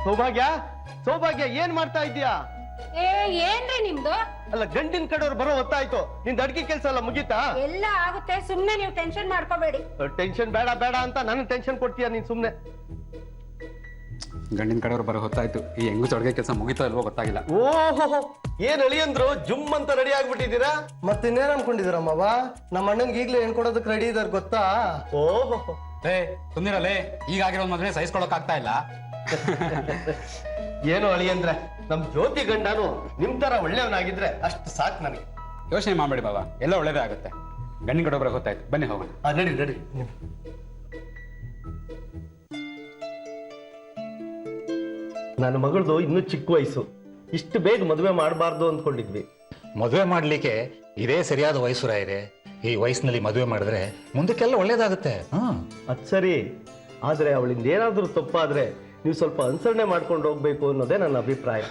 ಸೌಭಾಗ್ಯ ಸೌಭಾಗ್ಯ ಏನ್ ಮಾಡ್ತಾ ಇದ್ದೀಯಾ? ಏನ್ರಿ ನಿಮ್ದು? ಅಲ್ಲ ಗಂಡಿನ ಕಡೆಯವ್ರು ಬರೋ ಹೊತ್ತಾಯ್ತು. ನಿಂದ ಅಡ್ಗೆ ಕೆಲ್ಸ ಎಲ್ಲ ಮುಗೀತಾ? ಎಲ್ಲ ಆಗುತ್ತೆ, ಸುಮ್ನೆ ನೀವು ಟೆನ್ಷನ್ ಮಾಡ್ಕೋಬೇಡಿ. ಟೆನ್ಷನ್ ಬೇಡ ಬೇಡ ಅಂತ ನನಗೆ ಟೆನ್ಷನ್ ಕೊಡ್ತೀಯ ನೀನ್ ಸುಮ್ನೆ. ಗಂಡಿನ ಕಡೆಯವ್ರು ಬರೋ ಹೊತ್ತಾಯ್ತು. ಈ ಹೆಂಗು ಅಡ್ಗೆ ಕೆಲಸ ಮುಗಿತಾ ಇಲ್ವೋ ಗೊತ್ತಾಗಿಲ್ಲ. ಓಹೋ ಏನ್ ಅಳಿಯಂದ್ರು ಜುಮ್ ಅಂತ ರೆಡಿ ಆಗ್ಬಿಟ್ಟಿದ್ದೀರಾ? ಮತ್ತಿನ್ನೇನ್ ಅನ್ಕೊಂಡಿದ್ದೀರ ಮಾವ? ನಮ್ಮ ಅಣ್ಣನ್ಗೆ ಈಗ್ಲೇ ಏನ್ ಕೊಡೋದಕ್ಕೆ ರೆಡಿ ಇದಾರೆ ಗೊತ್ತಾ? ಓಹೋ ಸುಂದಿರಲೇ ಈಗಾಗಿರೋ ಮದ್ವೆ ಸಹಿಸ್ಕೊಳಕ್ ಆಗ್ತಾ ಇಲ್ಲ. ಏನು ಅಳಿಯಂದ್ರೆ ನಮ್ ಜ್ಯೋತಿ ಗಂಡನು ನಿಮ್ ತರ ಒಳ್ಳೆಯವನಾಗಿದ್ರೆ ಅಷ್ಟು ಸಾಕು ನನಗೆ. ಯೋಚನೆ ಮಾಡ್ಬೇಡಿ ಬಾಬಾ, ಎಲ್ಲ ಒಳ್ಳೇದೇ ಆಗುತ್ತೆ. ಗಂಡಿನ ಕಡೆ ಬರೋ ಹೊತ್ತಾಯ್ತು, ಬನ್ನಿ ಹೋಗೋಣ. ನಡಿ ನಡಿ. ನನ್ನ ಮಗಳದು ಇನ್ನೂ ಚಿಕ್ಕ ವಯಸ್ಸು, ಇಷ್ಟು ಬೇಗ ಮದುವೆ ಮಾಡಬಾರ್ದು ಅಂದ್ಕೊಂಡಿದ್ವಿ. ಮದುವೆ ಮಾಡ್ಲಿಕ್ಕೆ ಇದೇ ಸರಿಯಾದ ವಯಸ್ಸು ಇದೆ. ಈ ವಯಸ್ಸಿನಲ್ಲಿ ಮದುವೆ ಮಾಡಿದ್ರೆ ಮುಂದಕ್ಕೆಲ್ಲ ಒಳ್ಳೇದಾಗುತ್ತೆ. ಅದ್ ಸರಿ, ಆದ್ರೆ ಅವಳಿಂದ ಏನಾದ್ರೂ ತಪ್ಪಾದ್ರೆ ನೀವು ಸ್ವಲ್ಪ ಅನುಸರಣೆ ಮಾಡ್ಕೊಂಡು ಹೋಗ್ಬೇಕು ಅನ್ನೋದೇ ನನ್ನ ಅಭಿಪ್ರಾಯ.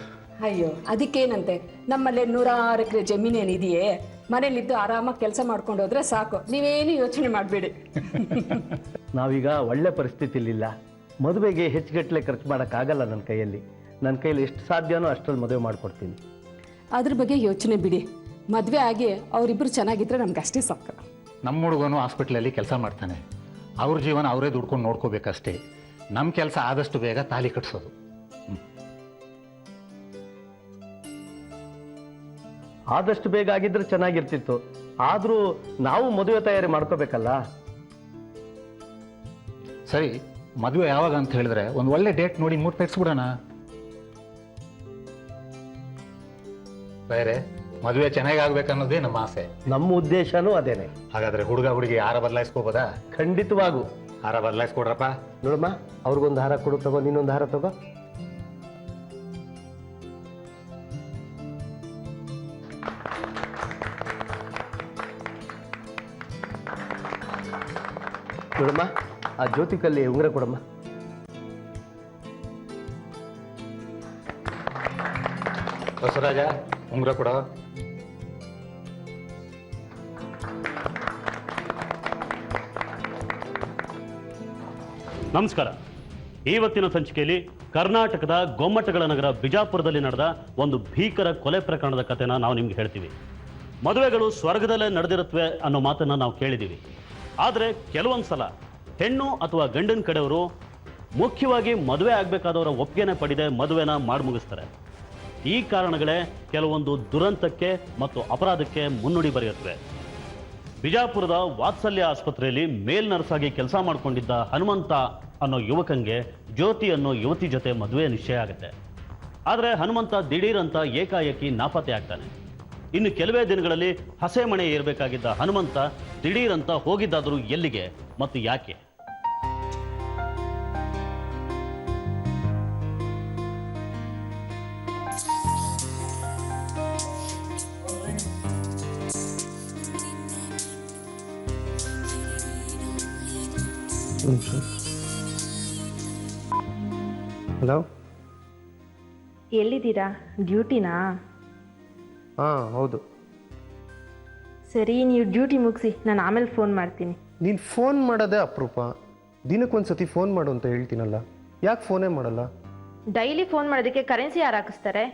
ಅಯ್ಯೋ ಅದಕ್ಕೇನಂತೆ, ನಮ್ಮಲ್ಲಿ 106 ಎಕರೆ ಜಮೀನೇನಿದೆಯೇ, ಮನೇಲಿದ್ದು ಆರಾಮಾಗಿ ಕೆಲಸ ಮಾಡ್ಕೊಂಡು ಹೋದ್ರೆ ಸಾಕು, ನೀವೇನು ಯೋಚನೆ ಮಾಡಬೇಡಿ. ನಾವೀಗ ಒಳ್ಳೆ ಪರಿಸ್ಥಿತಿಲಿಲ್ಲ, ಮದುವೆಗೆ ಹೆಚ್ಚುಗಟ್ಟಲೆ ಖರ್ಚು ಮಾಡೋಕ್ಕಾಗಲ್ಲ. ನನ್ನ ಕೈಯಲ್ಲಿ ಎಷ್ಟು ಸಾಧ್ಯನೋ ಅಷ್ಟರಲ್ಲಿ ಮದುವೆ ಮಾಡ್ಕೊಡ್ತೀನಿ. ಅದ್ರ ಬಗ್ಗೆ ಯೋಚನೆ ಬಿಡಿ, ಮದುವೆ ಆಗಿ ಅವರಿಬ್ಬರು ಚೆನ್ನಾಗಿದ್ರೆ ನಮ್ಗೆ ಅಷ್ಟೇ ಸಾಕು. ನಮ್ಮ ಹುಡುಗನು ಹಾಸ್ಪಿಟ್ಲಲ್ಲಿ ಕೆಲಸ ಮಾಡ್ತಾನೆ, ಅವ್ರ ಜೀವನ ಅವರೇ ದುಡ್ಕೊಂಡು ನೋಡ್ಕೋಬೇಕಷ್ಟೇ. ನಮ್ಮ ಕೆಲಸ ಆದಷ್ಟು ಬೇಗ ತಾಲಿ ಕಟ್ಸೋದು. ಆದಷ್ಟು ಬೇಗ ಆಗಿದ್ರೆ ಚೆನ್ನಾಗಿರ್ತಿತ್ತು, ಆದ್ರೂ ನಾವು ಮದುವೆ ತಯಾರಿ ಮಾಡ್ಕೋಬೇಕಲ್ಲ. ಸರಿ, ಮದುವೆ ಯಾವಾಗ ಅಂತ ಹೇಳಿದ್ರೆ ಒಂದು ಒಳ್ಳೆ ಡೇಟ್ ನೋಡಿ ಮುಹೂರ್ತ ಇಟ್ಸ್ಬಿಡೋಣ. ಬೇರೆ ಮದುವೆ ಚೆನ್ನಾಗಿ ಆಗ್ಬೇಕನ್ನೋದೇ ನಮ್ಮ ಆಸೆ. ನಮ್ಮ ಉದ್ದೇಶನೂ ಅದೇನೆ. ಹಾಗಾದ್ರೆ ಹುಡುಗ ಹುಡುಗಿ ಹಾರ ಬದಲಾಯಿಸ್ಕೋಬೋದಾ? ಖಂಡಿತವಾಗೂ. ಹಾರ ಬದಲಾಯಿಸ್ಕೊಡ್ರಪ್ಪ. ನೋಡಮ್ಮ, ಅವ್ರಿಗೊಂದು ಹಾರ ಕೊಡು, ತಗೋ, ನೀನೊಂದು ಹಾರ ತಗೋ. ನೋಡಮ್ಮ, ಆ ಜ್ಯೋತಿಕಲ್ಲಿ ಉಂಗುರ ಕೊಡಮ್ಮ. ಬಸವರಾಜ, ಉಂಗುರ ಕೊಡ. ನಮಸ್ಕಾರ. ಇವತ್ತಿನ ಸಂಚಿಕೆಯಲ್ಲಿ ಕರ್ನಾಟಕದ ಗೊಮ್ಮಟಗಳ ನಗರ ಬಿಜಾಪುರದಲ್ಲಿ ನಡೆದ ಒಂದು ಭೀಕರ ಕೊಲೆ ಪ್ರಕರಣದ ಕಥೆನ ನಾವು ನಿಮ್ಗೆ ಹೇಳ್ತೀವಿ. ಮದುವೆಗಳು ಸ್ವರ್ಗದಲ್ಲೇ ನಡೆದಿರುತ್ತವೆ ಅನ್ನೋ ಮಾತನ್ನ ನಾವು ಕೇಳಿದ್ದೀವಿ. ಆದರೆ ಕೆಲವೊಂದು ಸಲ ಹೆಣ್ಣು ಅಥವಾ ಗಂಡಿನ ಕಡೆಯವರು ಮುಖ್ಯವಾಗಿ ಮದುವೆ ಆಗಬೇಕಾದವರ ಒಪ್ಪಿಗೆನೆ ಪಡೆದೇ ಮದುವೆನ ಮಾಡಿ ಮುಗಿಸ್ತಾರೆ. ಈ ಕಾರಣಗಳೇ ಕೆಲವೊಂದು ದುರಂತಕ್ಕೆ ಮತ್ತು ಅಪರಾಧಕ್ಕೆ ಮುನ್ನುಡಿ ಬರೆಯುತ್ತವೆ. ಬಿಜಾಪುರದ ವಾತ್ಸಲ್ಯ ಆಸ್ಪತ್ರೆಯಲ್ಲಿ ಮೇಲ್ ನರ್ಸ್ ಆಗಿ ಕೆಲಸ ಮಾಡಿಕೊಂಡಿದ್ದ ಹನುಮಂತ ಅನ್ನೋ ಯುವಕಂಗೆ ಜ್ಯೋತಿ ಅನ್ನೋ ಯುವತಿ ಜೊತೆ ಮದುವೆ ನಿಶ್ಚಯ ಆಗುತ್ತೆ. ಆದರೆ ಹನುಮಂತ ದಿಢೀರಂತ ಏಕಾಏಕಿ ನಾಪತ್ತೆ ಆಗ್ತಾನೆ. ಇನ್ನು ಕೆಲವೇ ದಿನಗಳಲ್ಲಿ ಹಸೆಮಣೆ ಏರಬೇಕಾಗಿದ್ದ ಹನುಮಂತ ದಿಢೀರಂತ ಹೋಗಿದ್ದಾದರೂ ಎಲ್ಲಿಗೆ ಮತ್ತು ಯಾಕೆ? ಹಲೋ, ಎಲ್ಲಿದ್ದೀರಾ? ಡ್ಯೂಟಿನಾ? ಹಾಂ ಹೌದು. ಸರಿ, ನೀವು ಡ್ಯೂಟಿ ಮುಗಿಸಿ, ನಾನು ಆಮೇಲೆ ಫೋನ್ ಮಾಡ್ತೀನಿ. ನೀನು ಫೋನ್ ಮಾಡೋದೇ ಅಪರೂಪ. ದಿನಕ್ಕೊಂದ್ಸತಿ ಫೋನ್ ಮಾಡು ಅಂತ ಹೇಳ್ತೀನಲ್ಲ, ಯಾಕೆ ಫೋನೇ ಮಾಡಲ್ಲ? ಡೈಲಿ ಫೋನ್ ಮಾಡೋದಕ್ಕೆ ಕರೆನ್ಸಿ ಯಾರು ಹಾಕಿಸ್ತಾರೆ?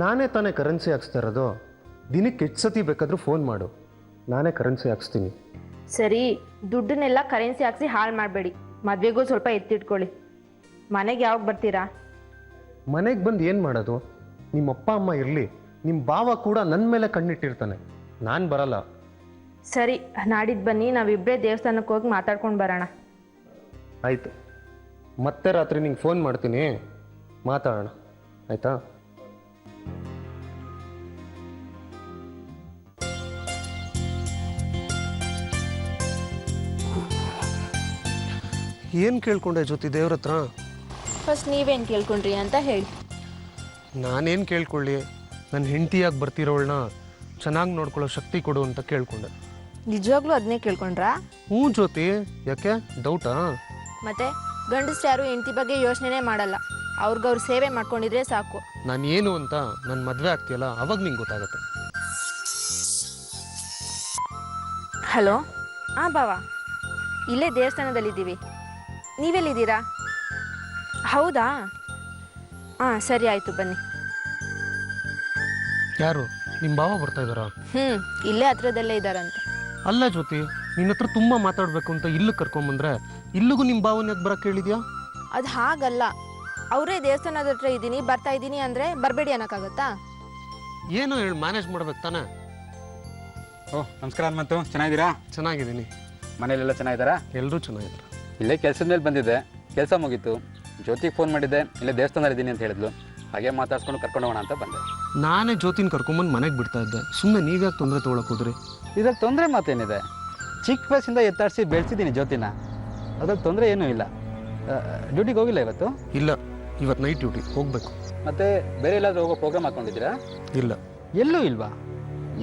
ನಾನೇ ತಾನೇ ಕರೆನ್ಸಿ ಹಾಕ್ಸ್ತಾ ಇರೋದು. ದಿನಕ್ಕೆ ಎಷ್ಟು ಸತಿ ಬೇಕಾದರೂ ಫೋನ್ ಮಾಡು, ನಾನೇ ಕರೆನ್ಸಿ ಹಾಕ್ಸ್ತೀನಿ. ಸರಿ, ದುಡ್ಡನ್ನೆಲ್ಲ ಕರೆನ್ಸಿ ಹಾಕ್ಸಿ ಹಾಳು ಮಾಡಬೇಡಿ. ಮದುವೆಗೂ ಸ್ವಲ್ಪ ಎತ್ತಿಟ್ಕೊಳ್ಳಿ. ಮನೆಗೆ ಯಾವಾಗ ಬರ್ತೀರಾ? ಮನೆಗೆ ಬಂದು ಏನು ಮಾಡೋದು? ನಿಮ್ಮ ಅಪ್ಪ ಅಮ್ಮ ಇರಲಿ, ನಿಮ್ಮ ಭಾವ ಕೂಡ ನನ್ನ ಮೇಲೆ ಕಣ್ಣಿಟ್ಟಿರ್ತಾನೆ, ನಾನು ಬರಲ್ಲ. ಸರಿ, ನಾಡಿದ್ದು ಬನ್ನಿ, ನಾವಿಬ್ಬರೇ ದೇವಸ್ಥಾನಕ್ಕೆ ಹೋಗಿ ಮಾತಾಡ್ಕೊಂಡು ಬರೋಣ. ಆಯಿತು, ಮತ್ತೆ ರಾತ್ರಿ ನಿಂಗೆ ಫೋನ್ ಮಾಡ್ತೀನಿ, ಮಾತಾಡೋಣ, ಆಯಿತಾ? ಏನು ಕೇಳ್ಕೊಂಡೆ ಜ್ಯೋತಿ ದೇವ್ರ ಹತ್ರ? ಫಸ್ಟ್ ನೀವೇನು ಕೇಳ್ಕೊಂಡ್ರಿ ಅಂತ ಹೇಳಿ. ನಾನೇನು ಕೇಳ್ಕೊಳ್ಳಿ? ನನ್ನ ಹೆಂಡತಿಯಾಗಿ ಬರ್ತಿರೋಳನ್ನ ಚೆನ್ನಾಗಿ ನೋಡ್ಕೊಳ್ಳೋ ಶಕ್ತಿ ಕೊಡು ಅಂತ ಕೇಳ್ಕೊಂಡೆ. ನಿಜವಾಗ್ಲೂ ಅದನ್ನೇ ಕೇಳ್ಕೊಂಡ್ರಾ? ಹ್ಞೂ ಜ್ಯೋತಿ, ಯಾಕೆ ಡೌಟಾ? ಮತ್ತೆ ಗಂಡಸ್ರು ಯಾರು ಹೆಂಡತಿ ಬಗ್ಗೆ ಯೋಚನೆ ಮಾಡಲ್ಲ, ಅವ್ರಿಗವ್ರು ಸೇವೆ ಮಾಡ್ಕೊಂಡಿದ್ರೆ ಸಾಕು. ನಾನು ಏನು ಅಂತ ನನ್ನ ಮದುವೆ ಆಗ್ತೀಯಲ್ಲ ಅವಾಗ ನಿಂಗೆ ಗೊತ್ತಾಗುತ್ತೆ. ಹಲೋ, ಹಾಂ ಬಾವ, ಇಲ್ಲೇ ದೇವಸ್ಥಾನದಲ್ಲಿದ್ದೀವಿ. ನೀವೆಲ್ಲಿದ್ದೀರಾ? ಹೌದಾ, ಹಾಂ ಸರಿ ಆಯಿತು ಬನ್ನಿ. ಯಾರು ನಿಮ್ಮ ಭಾವ ಬರ್ತಾ ಇದ್ದಾರಾ? ಇಲ್ಲೇ ಹತ್ರದಲ್ಲೇ ಇದ್ದಾರಂತೆ. ಅಲ್ಲ ಜ್ಯೋತಿ, ನಿನ್ನ ಹತ್ರ ತುಂಬ ಮಾತಾಡಬೇಕು ಅಂತ ಇಲ್ಲಿಗೆ ಕರ್ಕೊಂಬಂದ್ರೆ ಇಲ್ಲಿಗೂ ನಿಮ್ಮ ಭಾವನ ಯಾಕೆ ಬರೋಕ್ಕೆ ಹೇಳಿದ್ಯಾ? ಅದು ಹಾಗಲ್ಲ, ಅವರೇ ದೇವಸ್ಥಾನದ ಹತ್ರ ಇದ್ದೀನಿ ಬರ್ತಾ ಇದ್ದೀನಿ ಅಂದರೆ ಬರಬೇಡಿ ಅನ್ನೋಕ್ಕಾಗತ್ತಾ? ಏನೋ ಹೇಳಿ ಮ್ಯಾನೇಜ್ ಮಾಡ್ಬೇಕು ತಾನೆ. ಓಹ್ ನಮಸ್ಕಾರ ಹನುಮಂತು, ಚೆನ್ನಾಗಿದ್ದೀರಾ? ಚೆನ್ನಾಗಿದ್ದೀನಿ, ಮನೇಲೆಲ್ಲ ಚೆನ್ನಾಗಿದ್ದಾರಾ? ಎಲ್ಲರೂ ಚೆನ್ನಾಗಿದ್ದಾರೆ. ಇಲ್ಲೇ ಕೆಲಸದ ಮೇಲೆ ಬಂದಿದ್ದೆ, ಕೆಲಸ ಮುಗೀತು. ಜ್ಯೋತಿಗೆ ಫೋನ್ ಮಾಡಿದ್ದೆ, ಇಲ್ಲೇ ದೇವಸ್ಥಾನದಲ್ಲಿ ಇದ್ದೀನಿ ಅಂತ ಹೇಳಿದ್ಲು. ಹಾಗೆ ಮಾತಾಡ್ಸ್ಕೊಂಡು ಕರ್ಕೊಂಡು ಹೋಗೋಣ ಅಂತ ಬಂದೆ. ನಾನೇ ಜ್ಯೋತಿನ ಕರ್ಕೊಂಬಂದು ಮನೆಗೆ ಬಿಡ್ತಾ ಇದ್ದೆ. ಸುಮ್ಮನೆ ನೀವ್ಯಾಕೆ ತೊಂದರೆ ತೊಗೊಳಕ್ಕೆ ಹೋದ್ರಿ? ಇದ್ರಲ್ಲಿ ತೊಂದರೆ ಮಾತೇನಿದೆ? ಚಿಕ್ಕ ವಯಸ್ಸಿಂದ ಎತ್ತಾಡಿಸಿ ಬೆಳೆಸಿದ್ದೀನಿ ಜ್ಯೋತಿನ, ಅದ್ರಲ್ಲಿ ತೊಂದರೆ ಏನೂ ಇಲ್ಲ. ಡ್ಯೂಟಿಗೆ ಹೋಗಿಲ್ಲ ಇವತ್ತು? ಇಲ್ಲ, ಇವತ್ತು ನೈಟ್ ಡ್ಯೂಟಿ ಹೋಗ್ಬೇಕು. ಮತ್ತೆ ಬೇರೆ ಎಲ್ಲಾದ್ರೂ ಹೋಗೋ ಪ್ರೋಗ್ರಾಮ್ ಹಾಕೊಂಡಿದ್ದೀರಾ? ಇಲ್ಲ. ಎಲ್ಲೂ ಇಲ್ವಾ?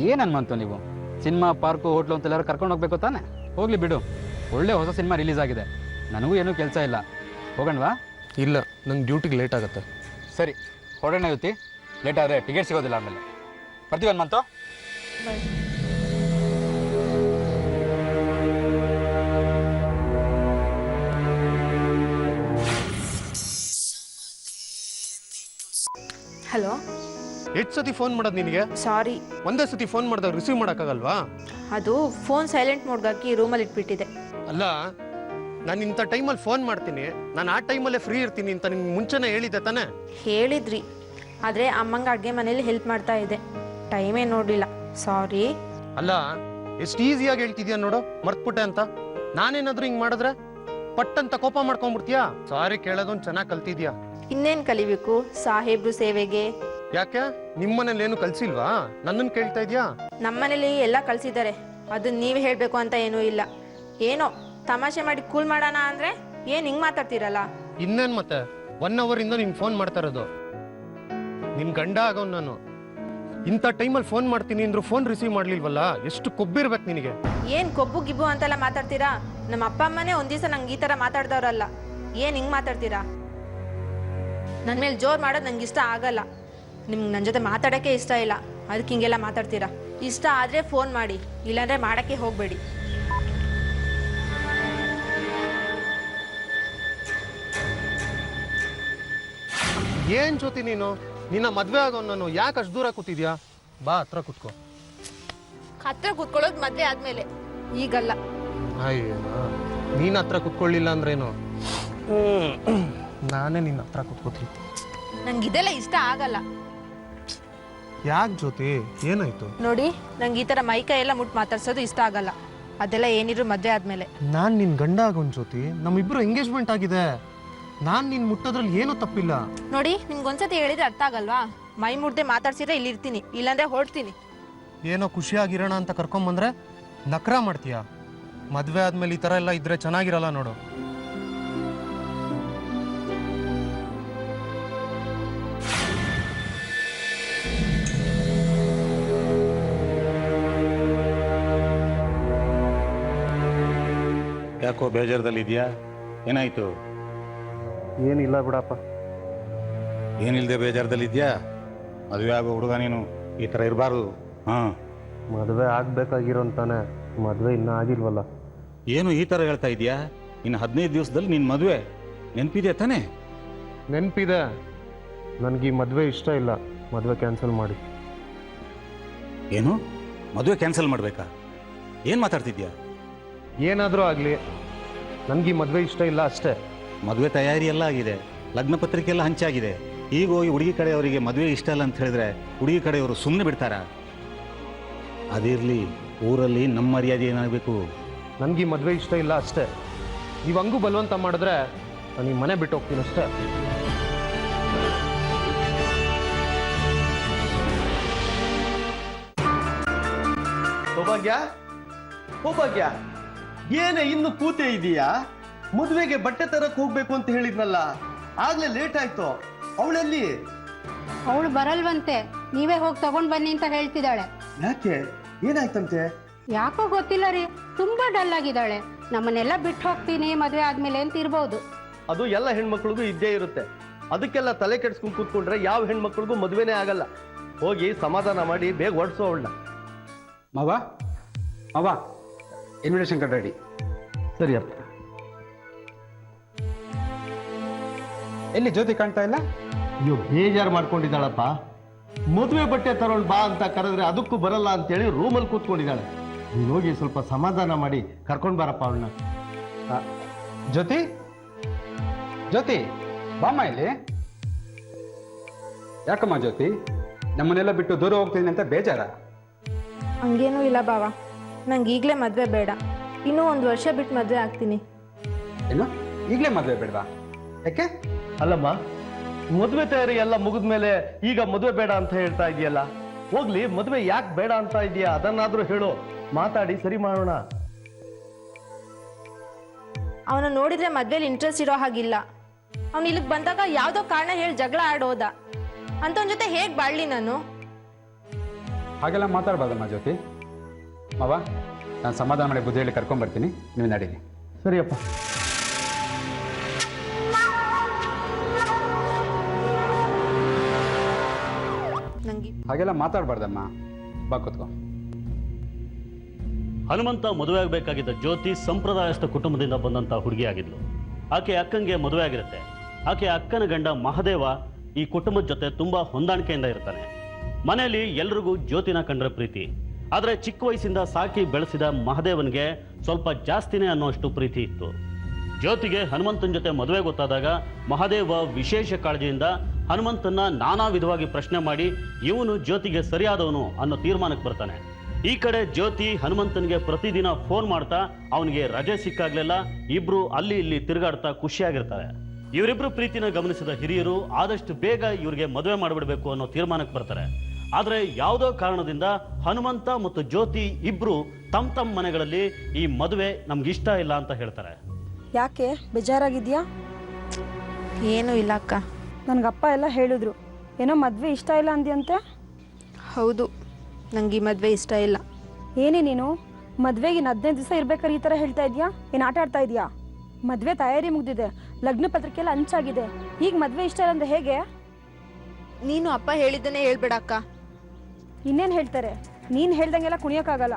ಏನು ಅನ್ಮಂತು ನೀವು? ಸಿನಿಮಾ, ಪಾರ್ಕು, ಹೋಟ್ಲು ಅಂತ ಎಲ್ಲರೂ ಕರ್ಕೊಂಡು ಹೋಗ್ಬೇಕು ತಾನೆ? ಹೋಗ್ಲಿ ಬಿಡು, ಒಳ್ಳೆ ಹೊಸ ಸಿನಿಮಾ ರಿಲೀಸ್ ಆಗಿದೆ. ನನಗೂ ಏನೂ ಕೆಲಸ ಇಲ್ಲ, ಹೋಗೋಣವಾ? ಇಲ್ಲ, ನಂಗೆ ಡ್ಯೂಟಿಗೆ ಲೇಟ್ ಆಗುತ್ತೆ. ಸರಿ ಹೊರಡೋಣ ಯುತಿ, ಲೇಟ್ ಆದರೆ ಟಿಕೆಟ್ ಸಿಗೋದಿಲ್ಲ. ಆಮೇಲೆ ಬರ್ತೀವಿ ಹನುಮಂತು. ಹಲೋ, ಎಷ್ಟು ಸತಿ ಫೋನ್ ಮಾಡೋದು ನಿನಗೆ? ಸಾರಿ, ಒಂದೇ ಸತಿ ಫೋನ್ ಮಾಡಿದಾಗ ರಿಸೀವ್ ಮಾಡೋಕ್ಕಾಗಲ್ವಾ? ಅದು ಫೋನ್ ಸೈಲೆಂಟ್ ಮೋಡ್ಗಾಕಿ ರೂಮಲ್ಲಿ ಇಟ್ಬಿಟ್ಟಿದೆ. ಅಲ್ಲ, ನಾನು ಇಂಥ ಟೈಮಲ್ಲಿ ಫೋನ್ ಮಾಡ್ತೀನಿ, ನಾನು ಆ ಟೈಮಲ್ಲೇ ಫ್ರೀ ಇರ್ತೀನಿ ಅಂತ ನಿಮ್ಗೆ ಮುಂಚೆನೇ ಹೇಳಿದ್ದೆ ತಾನೆ? ಹೇಳಿದ್ರಿ, ಆದರೆ ಅಮ್ಮಂಗೆ ಅಡುಗೆ ಮನೇಲಿ ಹೆಲ್ಪ್ ಮಾಡ್ತಾ ಇದ್ದೆ, ಟೈಮೇ ನೋಡಲಿಲ್ಲ, ಸಾರಿ. ಅಲ್ಲ, ಎಷ್ಟು ಈಸಿಯಾಗಿ ಹೇಳ್ತಿದ್ಯಾ ನೋಡು, ಮರ್ತ್ಬಿಟ್ಟೆ ಅಂತ. ನಾನೇನಾದ್ರೂ ಹಿಂಗೆ ಮಾಡಿದ್ರೆ ಪಟ್ಟಂತ ಕೋಪ ಮಾಡ್ಕೊಂಡ್ಬಿಡ್ತೀಯಾ? ಸಾರಿ ಕೇಳೋದೊಂದು ಚೆನ್ನಾಗಿ ಕಲ್ತಿದ್ಯಾ. ಇನ್ನೇನು ಕಲಿಬೇಕು ಸಾಹೇಬ್ರು ಸೇವೆಗೆ? ಯಾಕೆ ನಿಮ್ಮನೇಲಿ ಏನು ಕಲ್ಸಿಲ್ವಾ? ನನ್ನನ್ನು ಕೇಳ್ತಾ ಇದ್ಯಾ? ನಮ್ಮನೇಲಿ ಎಲ್ಲ ಕಲಿಸಿದ್ದಾರೆ, ಅದನ್ನ ನೀವು ಹೇಳಬೇಕು ಅಂತ ಏನೂ ಇಲ್ಲ. ಏನೋ ತಮಾಷೆ ಮಾಡಿ ಕೂಲ್ ಮಾಡೋಣ ಅಂದರೆ ಏನು ಹಿಂಗೆ ಮಾತಾಡ್ತೀರಲ್ಲ? ಇನ್ನೇನು ಮತ್ತೆ, 1 hour ಇಂದ ನಿಂಗೆ ಫೋನ್ ಮಾಡ್ತಾ ಇರೋದು. ನಿನ್ ಗಂಡ ಆಗೋನ್ ನಾನು. ಇಂಥ ಟೈಮಲ್ಲಿ ಫೋನ್ ಮಾಡ್ತೀನಿ ಅಂದ್ರು ಫೋನ್ ರಿಸೀವ್ ಮಾಡ್ಲಿಲ್ವಲ್ಲ, ಎಷ್ಟು ಕೊಬ್ಬಿರ್ಬೇಕು ನಿನಗೆ? ಏನು ಕೊಬ್ಬು ಗಿಬ್ಬು ಅಂತೆಲ್ಲ ಮಾತಾಡ್ತೀರಾ? ನಮ್ಮ ಅಪ್ಪ ಅಮ್ಮನೇ ಒಂದು ದಿವಸ ನಂಗೆ ಈ ಥರ ಮಾತಾಡ್ದವ್ರಲ್ಲ, ಏನು ಹಿಂಗೆ ಮಾತಾಡ್ತೀರಾ? ನನ್ನ ಮೇಲೆ ಜೋರು ಮಾಡೋದು ನಂಗೆ ಇಷ್ಟ ಆಗಲ್ಲ. ನಿಮ್ಗೆ ನನ್ನ ಜೊತೆ ಮಾತಾಡೋಕ್ಕೆ ಇಷ್ಟ ಇಲ್ಲ, ಅದಕ್ಕೆ ಹಿಂಗೆಲ್ಲ ಮಾತಾಡ್ತೀರಾ. ಇಷ್ಟ ಆದರೆ ಫೋನ್ ಮಾಡಿ, ಇಲ್ಲಾಂದರೆ ಮಾಡೋಕ್ಕೆ ಹೋಗಬೇಡಿ. ಏನ್ ಜ್ಯೋತಿ ನೀನು? ನಿನ್ನ ಮದ್ವೆ ಆಗೋ ನಾನು ಯಾಕೆ ಅಷ್ಟು ದೂರ ಕೂತಿದ್ಯಾ? ಬಾ ಹತ್ರ ಕೂತ್ಕೋ. ಹತ್ರ ಕೂತ್ಕೊಳ್ಳೋದು ಮದುವೆ ಆದಮೇಲೆ, ಈಗಲ್ಲ. ಅಯ್ಯೋ, ನೀನ್ ಹತ್ರ ಕೂತ್ಕೊಳ್ಳಿಲ್ಲ ಅಂದ್ರೇನು? ನಾನೇ ನಿನ್ನ ಹತ್ರ ಕೂತ್ಕೋತೀನಿ. ನಂಗೆ ಇದೆಲ್ಲ ಇಷ್ಟ ಆಗಲ್ಲ. ಯಾಕೆ ಜ್ಯೋತಿ, ಏನಾಯ್ತು? ನೋಡಿ, ನಂಗೆ ಈ ಥರ ಮೈಕೈ ಎಲ್ಲ ಮುಟ್ಟು ಮಾತಾಡ್ಸೋದು ಇಷ್ಟ ಆಗಲ್ಲ. ಅದೆಲ್ಲ ಏನಿದ್ರು ಮದುವೆ ಆದಮೇಲೆ. ನಾನು ನಿನ್ನ ಗಂಡ ಆಗೋನ್ ಜ್ಯೋತಿ, ನಮ್ಮಿಬ್ರು ಎಂಗೇಜ್ಮೆಂಟ್ ಆಗಿದೆ. ನಾನು ನಿನ್ನ ಮುಟ್ಟೋದ್ರಲ್ಲಿ ಏನೂ ತಪ್ಪಿಲ್ಲ. ನೋಡಿ, ನಿಮ್ಗೊಂದ್ಸತಿ ಹೇಳಿದ್ರೆ ಅರ್ಥ ಆಗಲ್ವಾ? ಮೈ ಮುಡ್ದೆ ಮಾತಾಡ್ಸಿದ್ರೆ ಇಲ್ಲಿ ಇರ್ತೀನಿ, ಇಲ್ಲಾಂದ್ರೆ ಹೊರಡ್ತೀನಿ. ಏನೋ ಖುಷಿಯಾಗಿರೋಣ ಅಂತ ಕರ್ಕೊಂಬಂದ್ರೆ ನಕ್ರ ಮಾಡ್ತೀಯಾ? ಮದ್ವೆ ಆದ್ಮೇಲೆ ಈ ಥರ ಎಲ್ಲ ಇದ್ರೆ ಚೆನ್ನಾಗಿರಲ್ಲ ನೋಡು. ಯಾಕೋ ಬೇಜಾರದಲ್ಲಿದೆಯಾ? ಏನಾಯ್ತು? ಏನಿಲ್ಲ ಬಿಡಪ್ಪ. ಏನಿಲ್ಲದೆ ಬೇಜಾರದಲ್ಲಿದ್ಯಾ? ಮದುವೆ ಆಗೋ ಹುಡುಗ ನೀನು ಈ ಥರ ಇರಬಾರ್ದು. ಹಾಂ, ಮದುವೆ ಆಗ್ಬೇಕಾಗಿರೋಂತಾನೆ, ಮದುವೆ ಇನ್ನೂ ಆಗಿಲ್ವಲ್ಲ. ಏನು ಈ ಥರ ಹೇಳ್ತಾ ಇದೆಯಾ? ಇನ್ನು 15 ದಿವಸದಲ್ಲಿ ನಿನ್ನ ಮದುವೆ, ನೆನಪಿದೆ ತಾನೇ? ನೆನಪಿದೆ. ನನಗೆ ಈ ಮದುವೆ ಇಷ್ಟ ಇಲ್ಲ, ಮದುವೆ ಕ್ಯಾನ್ಸಲ್ ಮಾಡಿ. ಏನು, ಮದುವೆ ಕ್ಯಾನ್ಸಲ್ ಮಾಡಬೇಕಾ? ಏನು ಮಾತಾಡ್ತಿದ್ಯಾ? ಏನಾದರೂ ಆಗಲಿ, ನನಗೆ ಈ ಮದುವೆ ಇಷ್ಟ ಇಲ್ಲ ಅಷ್ಟೇ. ಮದುವೆ ತಯಾರಿ ಎಲ್ಲ ಆಗಿದೆ, ಲಗ್ನ ಪತ್ರಿಕೆ ಎಲ್ಲ ಹಂಚಾಗಿದೆ. ಈಗ ಹೋಗಿ ಹುಡುಗಿ ಕಡೆಯವರಿಗೆ ಮದುವೆ ಇಷ್ಟ ಇಲ್ಲ ಅಂತ ಹೇಳಿದ್ರೆ ಹುಡುಗಿ ಕಡೆಯವರು ಸುಮ್ಮನೆ ಬಿಡ್ತಾರಾ? ಅದಿರಲಿ, ಊರಲ್ಲಿ ನಮ್ಮ ಮರ್ಯಾದೆ ಏನಾಗಬೇಕು? ನನಗೆ ಈ ಮದುವೆ ಇಷ್ಟ ಇಲ್ಲ ಅಷ್ಟೇ. ನೀವು ಹಂಗೂ ಬಲವಂತ ಮಾಡಿದ್ರೆ ನಾನು ಈ ಮನೆ ಬಿಟ್ಟು ಹೋಗ್ತೀನಿ ಅಷ್ಟೇ. ಸೌಭಾಗ್ಯ, ಸೌಭಾಗ್ಯ, ಏನೇ ಇನ್ನು ಕೂತೆ ಇದೀಯಾ? ಮದುವೆಗೆ ಬಟ್ಟೆ ತರಕ್ ಹೋಗ್ಬೇಕು ಅಂತ ಹೇಳಿದ್ನಲ್ಲ, ಆಗ್ಲೇ ಲೇಟ್ ಆಯ್ತು. ಅವಳೆಲ್ಲಿ? ಅವಳು ಬರಲ್ವಂತೆ, ನೀವೇ ಹೋಗಿ ತಗೊಂಡ್ ಬನ್ನಿ ಅಂತ ಹೇಳ್ತಿದ್ದಾಳೆ. ಯಾಕೆ, ಏನಾಯ್ತಂತೆ? ಯಾಕೋ ಗೊತ್ತಿಲ್ಲ ರೀ, ತುಂಬಾ ಡಲ್ ಆಗಿದ್ದಾಳೆ. ನಮ್ಮನ್ನೆಲ್ಲ ಬಿಟ್ಟು ಹೋಗ್ತೀನಿ ಮದುವೆ ಆದ್ಮೇಲೆ ಅಂತ ಇರ್ಬೋದು. ಅದು ಎಲ್ಲ ಹೆಣ್ಮಕ್ಳಿಗೂ ಇದ್ದೇ ಇರುತ್ತೆ. ಅದಕ್ಕೆಲ್ಲ ತಲೆ ಕೆಡ್ಸ್ಕೊಂಡು ಕೂತ್ಕೊಂಡ್ರೆ ಯಾವ ಹೆಣ್ಮಕ್ಳಿಗೂ ಮದುವೆನೇ ಆಗಲ್ಲ. ಹೋಗಿ ಸಮಾಧಾನ ಮಾಡಿ ಬೇಗ ಹೊಡ್ಸೋ ಅವಳನ್ನ. ಮಾವ, ಮಾವ, ಇನ್ವಿಟೇಷನ್ ಕಾರ್ಡ್ ರೆಡಿ. ಸರಿಯಪ್ಪ. ಎಲ್ಲಿ ಜ್ಯೋತಿ ಕಾಣ್ತಾ ಇಲ್ಲ? ಅಯ್ಯೋ ಬೇಜಾರು ಮಾಡ್ಕೊಂಡಿದ್ದಾಳಪ್ಪ. ಮದುವೆ ಬಟ್ಟೆ ತಗೊಂಡು ಬಾ ಅಂತ ಕರೆದ್ರೆ ಅದಕ್ಕೂ ಬರಲ್ಲ ಅಂತೇಳಿ ರೂಮಲ್ಲಿ ಕೂತ್ಕೊಂಡಿದ್ದಾಳೆ. ನೀನು ಹೋಗಿ ಸ್ವಲ್ಪ ಸಮಾಧಾನ ಮಾಡಿ ಕರ್ಕೊಂಡು ಬಾರಪ್ಪ ಅವಳನ್ನ. ಜ್ಯೋತಿ ಜ್ಯೋತಿ ಬಾಮ್ಮ ಇಲ್ಲಿ. ಯಾಕಮ್ಮ ಜ್ಯೋತಿ, ನಮ್ಮನ್ನೆಲ್ಲ ಬಿಟ್ಟು ದೂರ ಹೋಗ್ತೀನಿ ಅಂತ ಬೇಜಾರ? ಹಂಗೇನೂ ಇಲ್ಲ ಬಾವ, ನಂಗೆ ಈಗಲೇ ಮದುವೆ ಬೇಡ, ಇನ್ನೂ 1 ವರ್ಷ ಬಿಟ್ಟು ಮದುವೆ ಆಗ್ತೀನಿ. ಏನು ಈಗಲೇ ಮದುವೆ ಬೇಡವಾ? ಯಾಕೆ? ಅಲ್ಲಮ್ಮ, ಮದುವೆ ತಯಾರಿ ಎಲ್ಲ ಮುಗಿದ್ಮೇಲೆ ಈಗ ಮದುವೆ ಬೇಡ ಅಂತ ಹೇಳ್ತಾ ಇದೆಯಲ್ಲ. ಹೋಗ್ಲಿ, ಮದುವೆ ಯಾಕೆ ಬೇಡ ಅಂತ ಇದೆಯಾ ಅದನ್ನಾದ್ರೂ ಹೇಳು, ಮಾತಾಡಿ ಸರಿ ಮಾಡೋಣ. ಅವನು ನೋಡಿದ್ರೆ ಮದ್ವೆಲಿ ಇಂಟ್ರೆಸ್ಟ್ ಇರೋ ಹಾಗಿಲ್ಲ. ಅವ್ನು ಇಲ್ಲಿಗೆ ಬಂದಾಗ ಯಾವುದೋ ಕಾರಣ ಹೇಳಿ ಜಗಳ ಆಡೋದ. ಅಂತವನ ಜೊತೆ ಹೇಗೆ ಬಾಳ್ಲಿ ನಾನು? ಹಾಗೆಲ್ಲ ಮಾತಾಡ್ಬಾರ್ದಮ್ಮ ಜ್ಯೋತಿ. ಮಾವ, ನಾನು ಸಮಾಧಾನ ಮಾಡಿ ಬುದ್ಧಿ ಹೇಳಿ ಕರ್ಕೊಂಬರ್ತೀನಿ, ನೀವು ನಡೀರಿ. ಸರಿಯಪ್ಪ. ನಂಗೆ ಹಾಗೆಲ್ಲ ಮಾತಾಡ್ಬಾರ್ದಮ್ಮ, ಬಾ ಕೂತ್ಕೋ. ಹನುಮಂತ ಮದುವೆ ಆಗಬೇಕಾಗಿದ್ದ ಜ್ಯೋತಿ ಸಂಪ್ರದಾಯಸ್ಥ ಕುಟುಂಬದಿಂದ ಬಂದಂಥ ಹುಡುಗಿಯಾಗಿದ್ಲು. ಆಕೆ ಅಕ್ಕಂಗೆ ಮದುವೆ ಆಗಿರುತ್ತೆ. ಆಕೆ ಅಕ್ಕನ ಗಂಡ ಮಹದೇವ ಈ ಕುಟುಂಬದ ಜೊತೆ ತುಂಬ ಹೊಂದಾಣಿಕೆಯಿಂದ ಇರ್ತಾನೆ. ಮನೆಯಲ್ಲಿ ಎಲ್ರಿಗೂ ಜ್ಯೋತಿನ ಕಂಡ್ರೆ ಪ್ರೀತಿ. ಆದರೆ ಚಿಕ್ಕ ವಯಸ್ಸಿಂದ ಸಾಕಿ ಬೆಳೆಸಿದ ಮಹದೇವನ್ಗೆ ಸ್ವಲ್ಪ ಜಾಸ್ತಿನೇ ಅನ್ನೋಷ್ಟು ಪ್ರೀತಿ ಇತ್ತು. ಜ್ಯೋತಿಗೆ ಹನುಮಂತನ ಜೊತೆ ಮದುವೆ ಗೊತ್ತಾದಾಗ ಮಹದೇವ ವಿಶೇಷ ಕಾಳಜಿಯಿಂದ ಹನುಮಂತನ್ನ ನಾನಾ ವಿಧವಾಗಿ ಪ್ರಶ್ನೆ ಮಾಡಿ ಇವನು ಜ್ಯೋತಿಗೆ ಸರಿಯಾದವನು ಅನ್ನೋ ತೀರ್ಮಾನಕ್ಕೆ ಬರ್ತಾನೆ. ಈ ಕಡೆ ಜ್ಯೋತಿ ಹನುಮಂತನಿಗೆ ಪ್ರತಿದಿನ ಫೋನ್ ಮಾಡ್ತಾ ಅವನಿಗೆ ರಜೆ ಸಿಕ್ಕಾಗ್ಲೆಲ್ಲ ಇಬ್ರು ಅಲ್ಲಿ ಇಲ್ಲಿ ತಿರುಗಾಡ್ತಾ ಖುಷಿಯಾಗಿರ್ತಾರೆ. ಇವರಿಬ್ರು ಪ್ರೀತಿನ ಗಮನಿಸಿದ ಹಿರಿಯರು ಆದಷ್ಟು ಬೇಗ ಇವ್ರಿಗೆ ಮದುವೆ ಮಾಡಿಬಿಡ್ಬೇಕು ಅನ್ನೋ ತೀರ್ಮಾನಕ್ಕೆ ಬರ್ತಾರೆ. ಆದರೆ ಯಾವುದೋ ಕಾರಣದಿಂದ ಹನುಮಂತ ಮತ್ತು ಜ್ಯೋತಿ ಇಬ್ರು ತಮ್ಮ ಮನೆಗಳಲ್ಲಿ ಈ ಮದುವೆ ನಮ್ಗಿಷ್ಟ ಇಲ್ಲ ಅಂತ ಹೇಳ್ತಾರೆ. ಯಾಕೆ ಬೇಜಾರಾಗಿದ್ಯಾ? ಏನೂ ಇಲ್ಲ ಅಕ್ಕ. ನನಗಪ್ಪ ಎಲ್ಲ ಹೇಳಿದ್ರು, ಏನೋ ಮದುವೆ ಇಷ್ಟ ಇಲ್ಲ ಅಂದ್ಯಂತೆ. ಹೌದು, ನಂಗೆ ಈ ಮದುವೆ ಇಷ್ಟ ಇಲ್ಲ. ಏನೇ ನೀನು ಮದುವೆಗೆ 15 ದಿವಸ ಇರ್ಬೇಕಾದ್ರೆ ಈ ಥರ ಹೇಳ್ತಾ ಇದೆಯಾ? ಏನು ಆಟ ಆಡ್ತಾ ಇದೆಯಾ? ಮದುವೆ ತಯಾರಿ ಮುಗ್ದಿದೆ, ಲಗ್ನ ಪತ್ರಿಕೆ ಎಲ್ಲ ಹಂಚಾಗಿದೆ, ಈಗ ಮದುವೆ ಇಷ್ಟ ಇಲ್ಲ ಅಂದ್ರೆ ಹೇಗೆ? ನೀನು ಅಪ್ಪ ಹೇಳಿದ್ದನ್ನೇ ಹೇಳ್ಬೇಡಕ್ಕ. ಇನ್ನೇನು ಹೇಳ್ತಾರೆ? ನೀನು ಹೇಳ್ದಂಗೆಲ್ಲ ಕುಣಿಯೋಕ್ಕಾಗಲ್ಲ.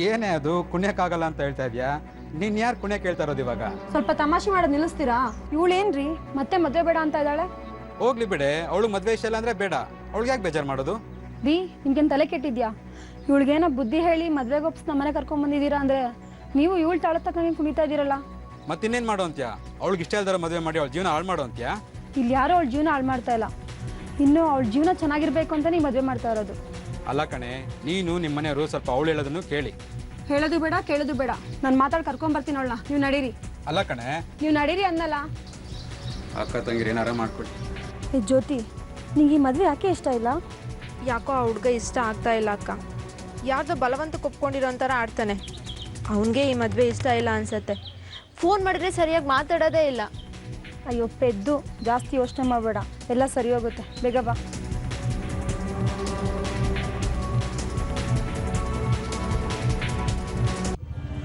ಏನೇ ಅದು ಕುಣ್ಯಕ್ಕಾಗಲ್ಲ ಅಂತ ಹೇಳ್ತಾ ಇದೆಯಾ? ನೀನು ಯಾರು ಕುಣ್ಯಕ್ಕೆ ಹೇಳ್ತಾ ಇರೋದು ಇವಾಗ? ಸ್ವಲ್ಪ ತಮಾಷೆ ಮಾಡೋದು ನಿಲ್ಲಿಸ್ತೀರಾ? ಇವಳೇನ್ರಿ ಮತ್ತೆ ಮದುವೆ ಬೇಡ ಅಂತ ಇದ್ದಾಳೆ? ಹೋಗ್ಲಿ ಬಿಡೆ, ಅವಳು ಮದುವೆ ಇಷ್ಟ ಇಲ್ಲ ಅಂದ್ರೆ ಬೇಡ. ಅವಳಿಗೆ ಯಾಕೆ ಬೇಜಾರು ಮಾಡೋದು? ರೀ, ನಿಮ್ಗೇನು ತಲೆ ಕೆಟ್ಟಿದ್ಯಾ? ಇವಳಿಗೇನೋ ಬುದ್ಧಿ ಹೇಳಿ ಮದುವೆಗೆ ಒಪ್ಪಿಸಿ ನಮ್ಮನೆ ಕರ್ಕೊಂಡ್ ಬಂದಿದ್ದೀರಾ ಅಂದ್ರೆ ನೀವು ಇವಳು ತಾಳ ತಕ್ಕ ಕುಣಿತಾ ಇದ್ದೀರಲ್ಲ. ಮತ್ತಿನ್ನೇನು ಮಾಡೋ ಅಂತ್ಯಾ? ಅವಳಿಗೆ ಇಷ್ಟ ಇಲ್ದಾರ ಮದುವೆ ಮಾಡಿ ಅವಳ ಜೀವನ ಹಾಳು ಮಾಡೋ ಅಂತ್ಯಾ? ಇಲ್ಲಿ ಯಾರೋ ಅವಳ ಜೀವನ ಹಾಳು ಮಾಡ್ತಾ ಇಲ್ಲ, ಇನ್ನು ಅವಳ ಜೀವನ ಚೆನ್ನಾಗಿರ್ಬೇಕು ಅಂತ ನೀವು ಮದುವೆ ಮಾಡ್ತಾ ಇರೋದು. ಅಲ್ಲ ಕಣೆ, ನೀನು ನಿಮ್ಮ ಮನೆಯವರು ಸ್ವಲ್ಪ ಅವಳು ಹೇಳೋದನ್ನು ಕೇಳಿ. ಹೇಳೋದು ಬೇಡ, ಕೇಳೋದು ಬೇಡ. ನಾನು ಮಾತಾಡಿ ಕರ್ಕೊಂಡ್ ಬರ್ತೀನಿ ಅವಳನ್ನ. ನೀವು ನಡೀರಿ. ಅಲ್ಲ ಕಣೆ, ನೀವು ನಡೀರಿ ಅನ್ನಲ್ಲ. ಅಕ್ಕ ತಂಗಿರಿ ಏನಾರ ಮಾಡ್ಕೊಡಿ. ಏ ಜ್ಯೋತಿ, ನಿಂಗೆ ಈ ಮದುವೆ ಯಾಕೆ ಇಷ್ಟ ಇಲ್ಲ? ಯಾಕೋ ಆ ಹುಡುಗ ಇಷ್ಟ ಆಗ್ತಾ ಇಲ್ಲ ಅಕ್ಕ. ಯಾರ್ದೋ ಬಲವಂತ ಒಪ್ಕೊಂಡಿರೋ ಥರ ಆಡ್ತಾನೆ. ಅವನಿಗೆ ಈ ಮದುವೆ ಇಷ್ಟ ಇಲ್ಲ ಅನ್ಸತ್ತೆ. ಫೋನ್ ಮಾಡಿದ್ರೆ ಸರಿಯಾಗಿ ಮಾತಾಡೋದೇ ಇಲ್ಲ. ಅಯ್ಯೋ ಪೆದ್ದು, ಜಾಸ್ತಿ ಯೋಚನೆ ಮಾಡಬೇಡ, ಎಲ್ಲ ಸರಿ ಹೋಗುತ್ತೆ. ಬೇಗ ಬಾ.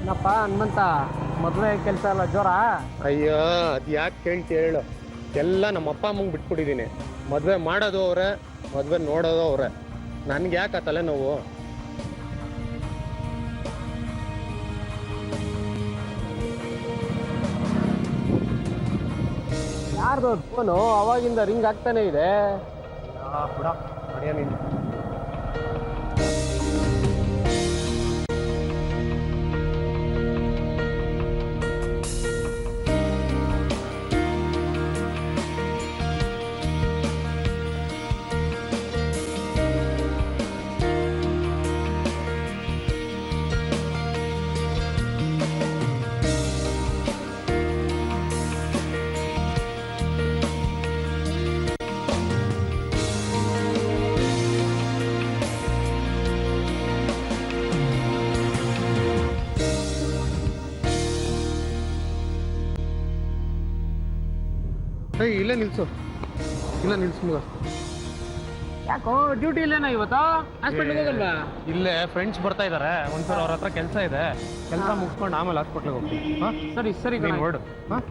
ಏನಪ್ಪ ಹನುಮಂತ, ಮದುವೆ ಕೆಲಸ ಎಲ್ಲ ಜೋರ? ಅಯ್ಯೋ, ಅದು ಯಾಕೆ ಕೇಳ್ತಿ ಹೇಳು. ಎಲ್ಲ ನಮ್ಮ ಅಪ್ಪ ಅಮ್ಮಂಗೆ ಬಿಟ್ಬಿಟ್ಟಿದ್ದೀನಿ. ಮದುವೆ ಮಾಡೋದು ಅವರೇ, ಮದುವೆ ನೋಡೋದು ಅವರೇ. ನನ್ಗೆ ಯಾಕೆ ಆ ತಲೆನೋವು? ಯಾರ್ದು ಫೋನು ಅವಾಗಿಂದ ರಿಂಗ್ ಆಗ್ತಾನೆ ಇದೆ. ಬಿಡ ನೀನು. ಇಲ್ಲೇ ನಿಲ್ಸು, ಇಲ್ಲ ನಿಲ್ಸು ಮಗ. ಯಾಕೋ ಡ್ಯೂಟಿ ಇಲ್ಲೇನ ಇವತ್ತು? ಹಾಸ್ಪಿಟ್ಲಿಗೆ ಹೋಗಲ್ವಾ? ಇಲ್ಲೇ ಫ್ರೆಂಡ್ಸ್ ಬರ್ತಾ ಇದಾರೆ, ಒಂದ್ಸಲ ಅವ್ರ ಹತ್ರ ಕೆಲಸ ಇದೆ. ಕೆಲಸ ಮುಗಿಸ್ಕೊಂಡು ಆಮೇಲೆ ಹಾಸ್ಪಿಟ್ಲಿಗೆ ಹೋಗ್ತೀವಿ. ಹಾಂ ಸರಿ ಸರಿ, ನೀನು ಹೊರಡು. ಹಾಂ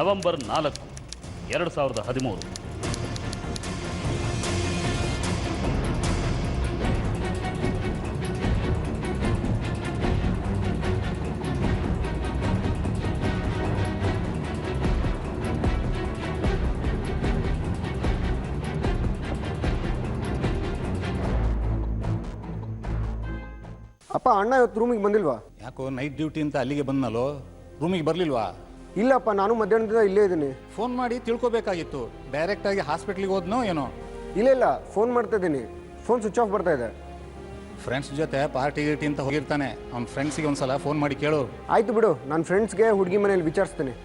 ನವೆಂಬರ್ 4, 2013. ಅಪ್ಪ ಅಣ್ಣ ಇವತ್ತು ರೂಮಿಗೆ ಬಂದಿಲ್ವಾ? ಯಾಕೋ ನೈಟ್ ಡ್ಯೂಟಿ ಅಂತ ಅಲ್ಲಿಗೆ ಬಂದ್ನಲ್ಲೋ, ರೂಮಿಗೆ ಬರಲಿಲ್ವಾ? ಇಲ್ಲಪ್ಪ, ನಾನು ಮಧ್ಯಾಹ್ನದಿಂದ ಇಲ್ಲೇ ಇದ್ದೀನಿ. ಫೋನ್ ಮಾಡಿ ತಿಳ್ಕೊಬೇಕಾಗಿತ್ತು. ಡೈರೆಕ್ಟಾಗಿ ಹಾಸ್ಪಿಟ್ಲಿಗೆ ಹೋದ್ನೋ ಏನೋ? ಇಲ್ಲ, ಫೋನ್ ಮಾಡ್ತಾ ಇದ್ದೀನಿ. ಫೋನ್ ಸ್ವಿಚ್ ಆಫ್ ಬರ್ತಾ ಇದೆ. ಫ್ರೆಂಡ್ಸ್ ಜೊತೆ ಪಾರ್ಟಿ ಗೀಟಿ ಅಂತ ಹೋಗಿರ್ತಾನೆ. ಅವ್ನ ಫ್ರೆಂಡ್ಸಿಗೆ ಒಂದ್ಸಲ ಫೋನ್ ಮಾಡಿ ಕೇಳು. ಆಯ್ತು ಬಿಡು, ನನ್ನ ಫ್ರೆಂಡ್ಸ್ಗೆ ಹುಡುಗಿ ಮನೇಲಿ ವಿಚಾರಿಸ್ತೀನಿ.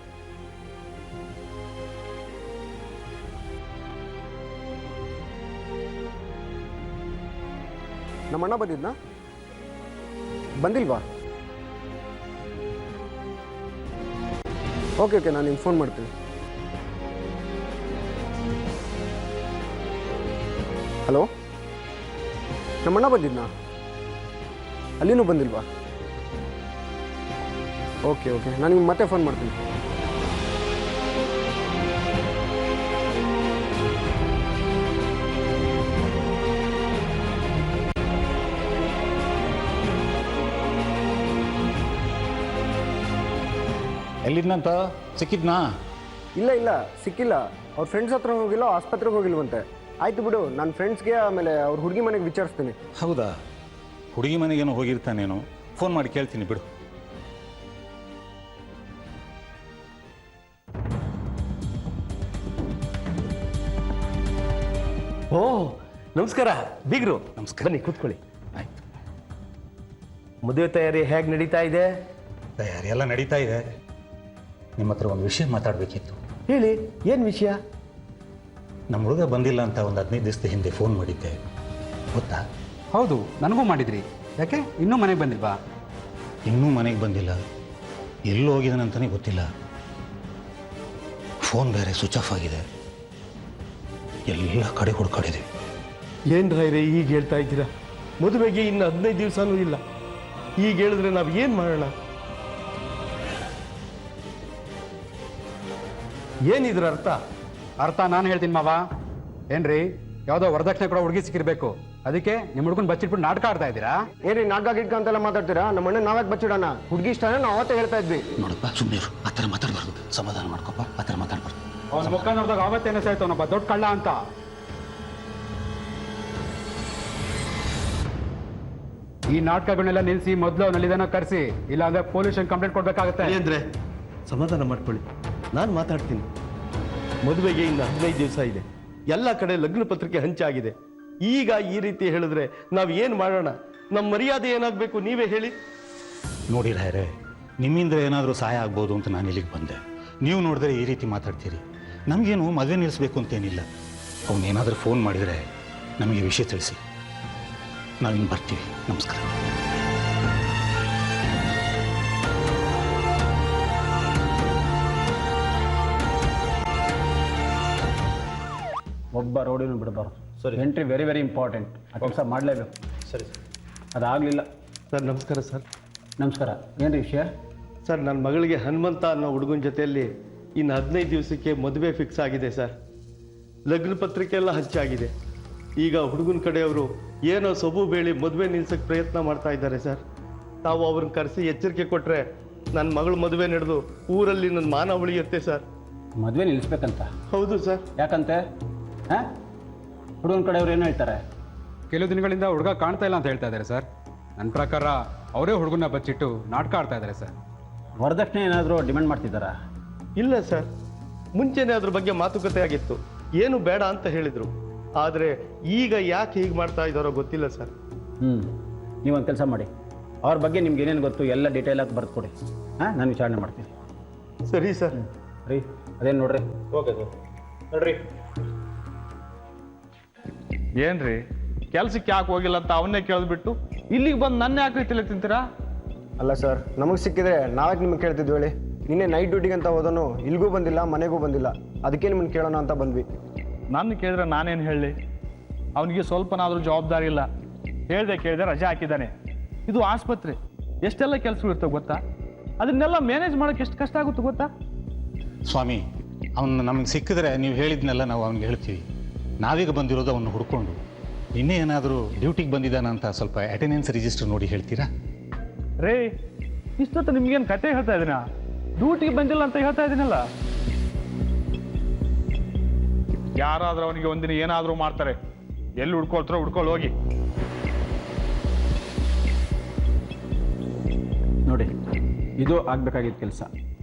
ನಮ್ಮ ಅಣ್ಣ ಬಂದಿದ್ನಾ? ಬಂದಿಲ್ವಾ? ಓಕೆ, ನಾನು ನಿಮ್ಗೆ ಫೋನ್ ಮಾಡ್ತೀನಿ. ಹಲೋ, ನಮ್ಮಣ್ಣ ಬಂದಿದ್ನಾ? ಅಲ್ಲಿನೂ ಬಂದಿಲ್ವಾ? ಓಕೆ, ನಾನು ನಿಮ್ಗೆ ಮತ್ತೆ ಫೋನ್ ಮಾಡ್ತೀನಿ. ಎಲ್ಲಿದ್ನಂತ? ಸಿಕ್ಕಿದ್ನಾ? ಇಲ್ಲ, ಸಿಕ್ಕಿಲ್ಲ. ಅವ್ರ ಫ್ರೆಂಡ್ಸ್ ಹತ್ರ ಹೋಗಿಲ್ಲ, ಆಸ್ಪತ್ರೆಗೆ ಹೋಗಿಲ್ವಂತೆ. ಆಯ್ತು ಬಿಡು, ನನ್ನ ಫ್ರೆಂಡ್ಸ್ಗೆ ಆಮೇಲೆ ಅವ್ರ ಹುಡುಗಿ ಮನೆಗೆ ವಿಚಾರಿಸ್ತೀನಿ. ಹೌದಾ? ಹುಡುಗಿ ಮನೆಗೇನೋ ಹೋಗಿರ್ತಾನೇನೋ. ಫೋನ್ ಮಾಡಿ ಕೇಳ್ತೀನಿ ಬಿಡು. ಓ, ನಮಸ್ಕಾರ ಬೀಗ್ರು. ನಮಸ್ಕಾರ. ಬನ್ನಿ ಕೂತ್ಕೊಳ್ಳಿ. ಆಯ್ತು. ಮದುವೆ ತಯಾರಿ ಹೇಗೆ ನಡೀತಾ ಇದೆ? ತಯಾರಿ ಎಲ್ಲ ನಡೀತಾ ಇದೆ. ನಿಮ್ಮ ಹತ್ರ ಒಂದು ವಿಷಯ ಮಾತಾಡಬೇಕಿತ್ತು. ಹೇಳಿ, ಏನು ವಿಷಯ? ನಮ್ಮ ಹುಡುಗ ಬಂದಿಲ್ಲ ಅಂತ ಒಂದು 15 ದಿವಸದ ಹಿಂದೆ ಫೋನ್ ಮಾಡಿದ್ದೆ, ಗೊತ್ತಾ? ಹೌದು, ನನಗೂ ಮಾಡಿದ್ರಿ. ಯಾಕೆ ಇನ್ನೂ ಮನೆಗೆ ಬಂದಿಲ್ವಾ? ಇನ್ನೂ ಮನೆಗೆ ಬಂದಿಲ್ಲ. ಎಲ್ಲೂ ಹೋಗಿದ್ದಾನಂತಲೇ ಗೊತ್ತಿಲ್ಲ. ಫೋನ್ ಬೇರೆ ಸ್ವಿಚ್ ಆಫ್ ಆಗಿದೆ. ಎಲ್ಲ ಕಡೆ ಹುಡುಕಾಡಿದೆ. ಏನು ರಾಯ್ರೆ ಈಗ ಹೇಳ್ತಾ ಇದ್ದೀರಾ? ಮದುವೆಗೆ ಇನ್ನು 15 ದಿವಸನೂ ಇಲ್ಲ. ಈಗ ಹೇಳಿದ್ರೆ ನಾವು ಏನು ಮಾಡೋಣ? ಏನಿದ್ರ ಅರ್ಥ ನಾನು ಹೇಳ್ತೀನಿ ಮಾವ. ಏನ್ರಿ, ಯಾವುದೋ ವರದಕ್ಷಿಣೆ ಕೂಡ ಹುಡುಗಿ ಸಿಕ್ಕಿರ್ಬೇಕು, ಅದಕ್ಕೆ ನಿಮ್ಮ ಹುಡುಗನ ಬಚ್ಚಿಟ್ಬಿಟ್ಟು ನಾಟಕ ಆಡ್ತಾ ಇದ್ದೀರಾ? ಏನ್ರಿ ನಾಟಕ ಗಿಟ್ಕ ಅಂತೆಲ್ಲ ಮಾತಾಡ್ತೀರಾ? ನಮ್ಮ ಅಣ್ಣ ನಾವ್ಯಾಕೆ ಬಚ್ಚಿಡೋಣ? ಹುಡುಗಿ ಇಷ್ಟನೇ ನಾವು ಅವತ್ತೇ ಹೇಳ್ತಾ ಇದ್ವಿ. ನೋಡಪ್ಪ, ಸುಮ್ಮನೆ ಆ ಥರ ಮಾತಾಡಬಾರ್ದು. ಸಮಾಧಾನ ಮಾಡ್ಕೊಪ್ಪ, ಆ ಥರ ಮಾತಾಡಬಾರ್ದು. ಅವನ ಮುಖ ನೋಡಿದಾಗ ಅವತ್ತೇನೆ ಸಾಯ್ತು ಅವನೊಬ್ಬ ದೊಡ್ಡ ಕಳ್ಳ ಅಂತ. ಈ ನಾಟಕಗಳನ್ನೆಲ್ಲ ನಿಲ್ಲಿಸಿ ಮೊದಲು ಅವನಲ್ಲಿದನ್ನ ಕರೆಸಿ, ಇಲ್ಲಾಂದ್ರೆ ಪೊಲೀಸ್ ಕಂಪ್ಲೇಂಟ್ ಕೊಡ್ಬೇಕಾಗತ್ತೆ. ಅಂದ್ರೆ ಸಮಾಧಾನ ಮಾಡ್ಕೊಳ್ಳಿ, ನಾನು ಮಾತಾಡ್ತೀನಿ. ಮದುವೆಗೆ ಇನ್ನು 15 ದಿವಸ ಇದೆ. ಎಲ್ಲ ಕಡೆ ಲಗ್ನ ಪತ್ರಿಕೆ ಹಂಚಾಗಿದೆ. ಈಗ ಈ ರೀತಿ ಹೇಳಿದ್ರೆ ನಾವು ಏನು ಮಾಡೋಣ? ನಮ್ಮ ಮರ್ಯಾದೆ ಏನಾಗಬೇಕು ನೀವೇ ಹೇಳಿ. ನೋಡಿ ರಾಯರೇ, ನಿಮ್ಮಿಂದ ಏನಾದರೂ ಸಹಾಯ ಆಗ್ಬೋದು ಅಂತ ನಾನು ಇಲ್ಲಿಗೆ ಬಂದೆ. ನೀವು ನೋಡಿದ್ರೆ ಈ ರೀತಿ ಮಾತಾಡ್ತೀರಿ. ನಮಗೇನು ಮದುವೆ ನಿಲ್ಲಿಸ್ಬೇಕು ಅಂತೇನಿಲ್ಲ. ಅವನೇನಾದರೂ ಫೋನ್ ಮಾಡಿದರೆ ನಮಗೆ ವಿಷಯ ತಿಳಿಸಿ, ನಾವಿನ್ನು ಬರ್ತೀವಿ. ನಮಸ್ಕಾರ. ಒಬ್ಬ ರೋಡಿನೂ ಬಿಡಬಾರ್ದು. ಸರಿ, ಎಂಟ್ರಿ ವೆರಿ ವೆರಿ ಇಂಪಾರ್ಟೆಂಟ್. ಆ ಕೆಲಸ ಮಾಡಲೇಬೇಕು. ಸರಿ, ಅದಾಗಲಿಲ್ಲ. ಸರ್ ನಮಸ್ಕಾರ. ಸರ್ ನಮಸ್ಕಾರ. ಏನ್ರಿ ವಿಷಯ? ಸರ್, ನನ್ನ ಮಗಳಿಗೆ ಹನುಮಂತ ಅನ್ನೋ ಹುಡುಗನ ಜೊತೆಯಲ್ಲಿ ಇನ್ನು 15 ದಿವಸಕ್ಕೆ ಮದುವೆ ಫಿಕ್ಸ್ ಆಗಿದೆ ಸರ್. ಲಗ್ನ ಪತ್ರಿಕೆ ಎಲ್ಲ ಹಂಚಾಗಿದೆ. ಈಗ ಹುಡುಗನ ಕಡೆಯವರು ಏನೋ ಸೊಬು ಬೇಳಿ ಮದುವೆ ನಿಲ್ಸಕ್ಕೆ ಪ್ರಯತ್ನ ಮಾಡ್ತಾ ಇದ್ದಾರೆ ಸರ್. ತಾವು ಅವ್ರನ್ನ ಕರೆಸಿ ಎಚ್ಚರಿಕೆ ಕೊಟ್ಟರೆ ನನ್ನ ಮಗಳು ಮದುವೆ ನಡೆದು ಊರಲ್ಲಿ ನನ್ನ ಮಾನ ಉಳಿಯುತ್ತೆ ಸರ್. ಮದುವೆ ನಿಲ್ಲಿಸ್ಬೇಕಂತ? ಹೌದು ಸರ್. ಯಾಕಂತೆ? ಹಾಂ, ಹುಡುಗನ ಕಡೆಯವ್ರು ಏನು ಹೇಳ್ತಾರೆ? ಕೆಲವು ದಿನಗಳಿಂದ ಹುಡುಗ ಕಾಣ್ತಾ ಇಲ್ಲ ಅಂತ ಹೇಳ್ತಾ ಇದ್ದಾರೆ ಸರ್. ನನ್ನ ಪ್ರಕಾರ ಅವರೇ ಹುಡುಗನ ಬಚ್ಚಿಟ್ಟು ನಾಟಕ ಆಡ್ತಾ ಇದ್ದಾರೆ ಸರ್. ವರದಕ್ಷಿಣೆ ಏನಾದರೂ ಡಿಮ್ಯಾಂಡ್ ಮಾಡ್ತಿದ್ದಾರಾ? ಇಲ್ಲ ಸರ್, ಮುಂಚೆನೇ ಅದ್ರ ಬಗ್ಗೆ ಮಾತುಕತೆ ಆಗಿತ್ತು. ಏನು ಬೇಡ ಅಂತ ಹೇಳಿದರು. ಆದರೆ ಈಗ ಯಾಕೆ ಹೀಗೆ ಮಾಡ್ತಾ ಇದ್ದಾರೋ ಗೊತ್ತಿಲ್ಲ ಸರ್. ನೀವೊಂದು ಕೆಲಸ ಮಾಡಿ, ಅವ್ರ ಬಗ್ಗೆ ನಿಮ್ಗೆ ಏನೇನು ಗೊತ್ತು ಎಲ್ಲ ಡೀಟೇಲಾಗಿ ಬರೆದು ಕೊಡಿ. ಹಾಂ, ನಾನು ವಿಚಾರಣೆ ಮಾಡ್ತೀನಿ. ಸರಿ ಸರ್. ರೀ, ಅದೇನು ನೋಡ್ರಿ. ಓಕೆ ಸರ್, ನೋಡ್ರಿ. ಏನ್ರಿ ಕೆಲ್ಸಕ್ಕೆ ಯಾಕೆ ಹೋಗಿಲ್ಲ ಅಂತ ಅವನ್ನೇ ಕೇಳಿದ್ಬಿಟ್ಟು ಇಲ್ಲಿಗೆ ಬಂದು ನನ್ನ ಯಾಕೆ ರೀತಿಯಲ್ಲಿ ತಿಂತೀರಾ? ಅಲ್ಲ ಸರ್, ನಮಗೆ ಸಿಕ್ಕಿದ್ರೆ ನಾವ್ಯಾಕೆ ನಿಮಗೆ ಕೇಳ್ತಿದ್ವಿ ಹೇಳಿ? ನಿನ್ನೆ ನೈಟ್ ಡ್ಯೂಟಿಗೆ ಅಂತ ಹೋದನು, ಇಲ್ಲಿಗೂ ಬಂದಿಲ್ಲ, ಮನೆಗೂ ಬಂದಿಲ್ಲ. ಅದಕ್ಕೆ ನಿಮ್ಮನ್ನು ಕೇಳೋಣ ಅಂತ ಬಂದ್ವಿ. ನನ್ನ ಕೇಳಿದ್ರೆ ನಾನೇನು ಹೇಳಿ? ಅವನಿಗೆ ಸ್ವಲ್ಪನಾದರೂ ಜವಾಬ್ದಾರಿ ಇಲ್ಲ. ಕೇಳಿದೆ ರಜೆ ಹಾಕಿದ್ದಾನೆ. ಇದು ಆಸ್ಪತ್ರೆ, ಎಷ್ಟೆಲ್ಲ ಕೆಲಸಗಳು ಇರ್ತವೆ ಗೊತ್ತಾ? ಅದನ್ನೆಲ್ಲ ಮ್ಯಾನೇಜ್ ಮಾಡೋಕೆ ಎಷ್ಟು ಕಷ್ಟ ಆಗುತ್ತೆ ಗೊತ್ತಾ? ಸ್ವಾಮಿ ಅವನು ನಮಗೆ ಸಿಕ್ಕಿದ್ರೆ ನೀವು ಹೇಳಿದ್ನೆಲ್ಲ ನಾವು ಅವ್ನಿಗೆ ಹೇಳ್ತೀವಿ. ನಾವೀಗ ಬಂದಿರೋದು ಅವನು ಹುಡ್ಕೊಂಡು. ಇನ್ನೇ ಏನಾದರೂ ಡ್ಯೂಟಿಗೆ ಬಂದಿದ್ದಾನಂತ ಸ್ವಲ್ಪ ಅಟೆಂಡೆನ್ಸ್ ರಿಜಿಸ್ಟರ್ ನೋಡಿ ಹೇಳ್ತೀರಾ? ರೇ, ಇಷ್ಟೊತ್ತು ನಿಮ್ಗೇನು ಕತೆ ಹೇಳ್ತಾ ಇದ್ದೀನ? ಡ್ಯೂಟಿಗೆ ಬಂದಿಲ್ಲ ಅಂತ ಹೇಳ್ತಾ ಇದ್ದೀನಲ್ಲ. ಯಾರಾದ್ರೂ ಅವನಿಗೆ ಒಂದಿನ ಏನಾದರೂ ಮಾಡ್ತಾರೆ. ಎಲ್ಲಿ ಹುಡ್ಕೊಳ್ತಾರೋ ಹುಡ್ಕೊಳ್ಳಿ ಹೋಗಿ. ನೋಡಿ, ಇದು ಆಗಬೇಕಾಗಿದ್ದ ಕೆಲಸ.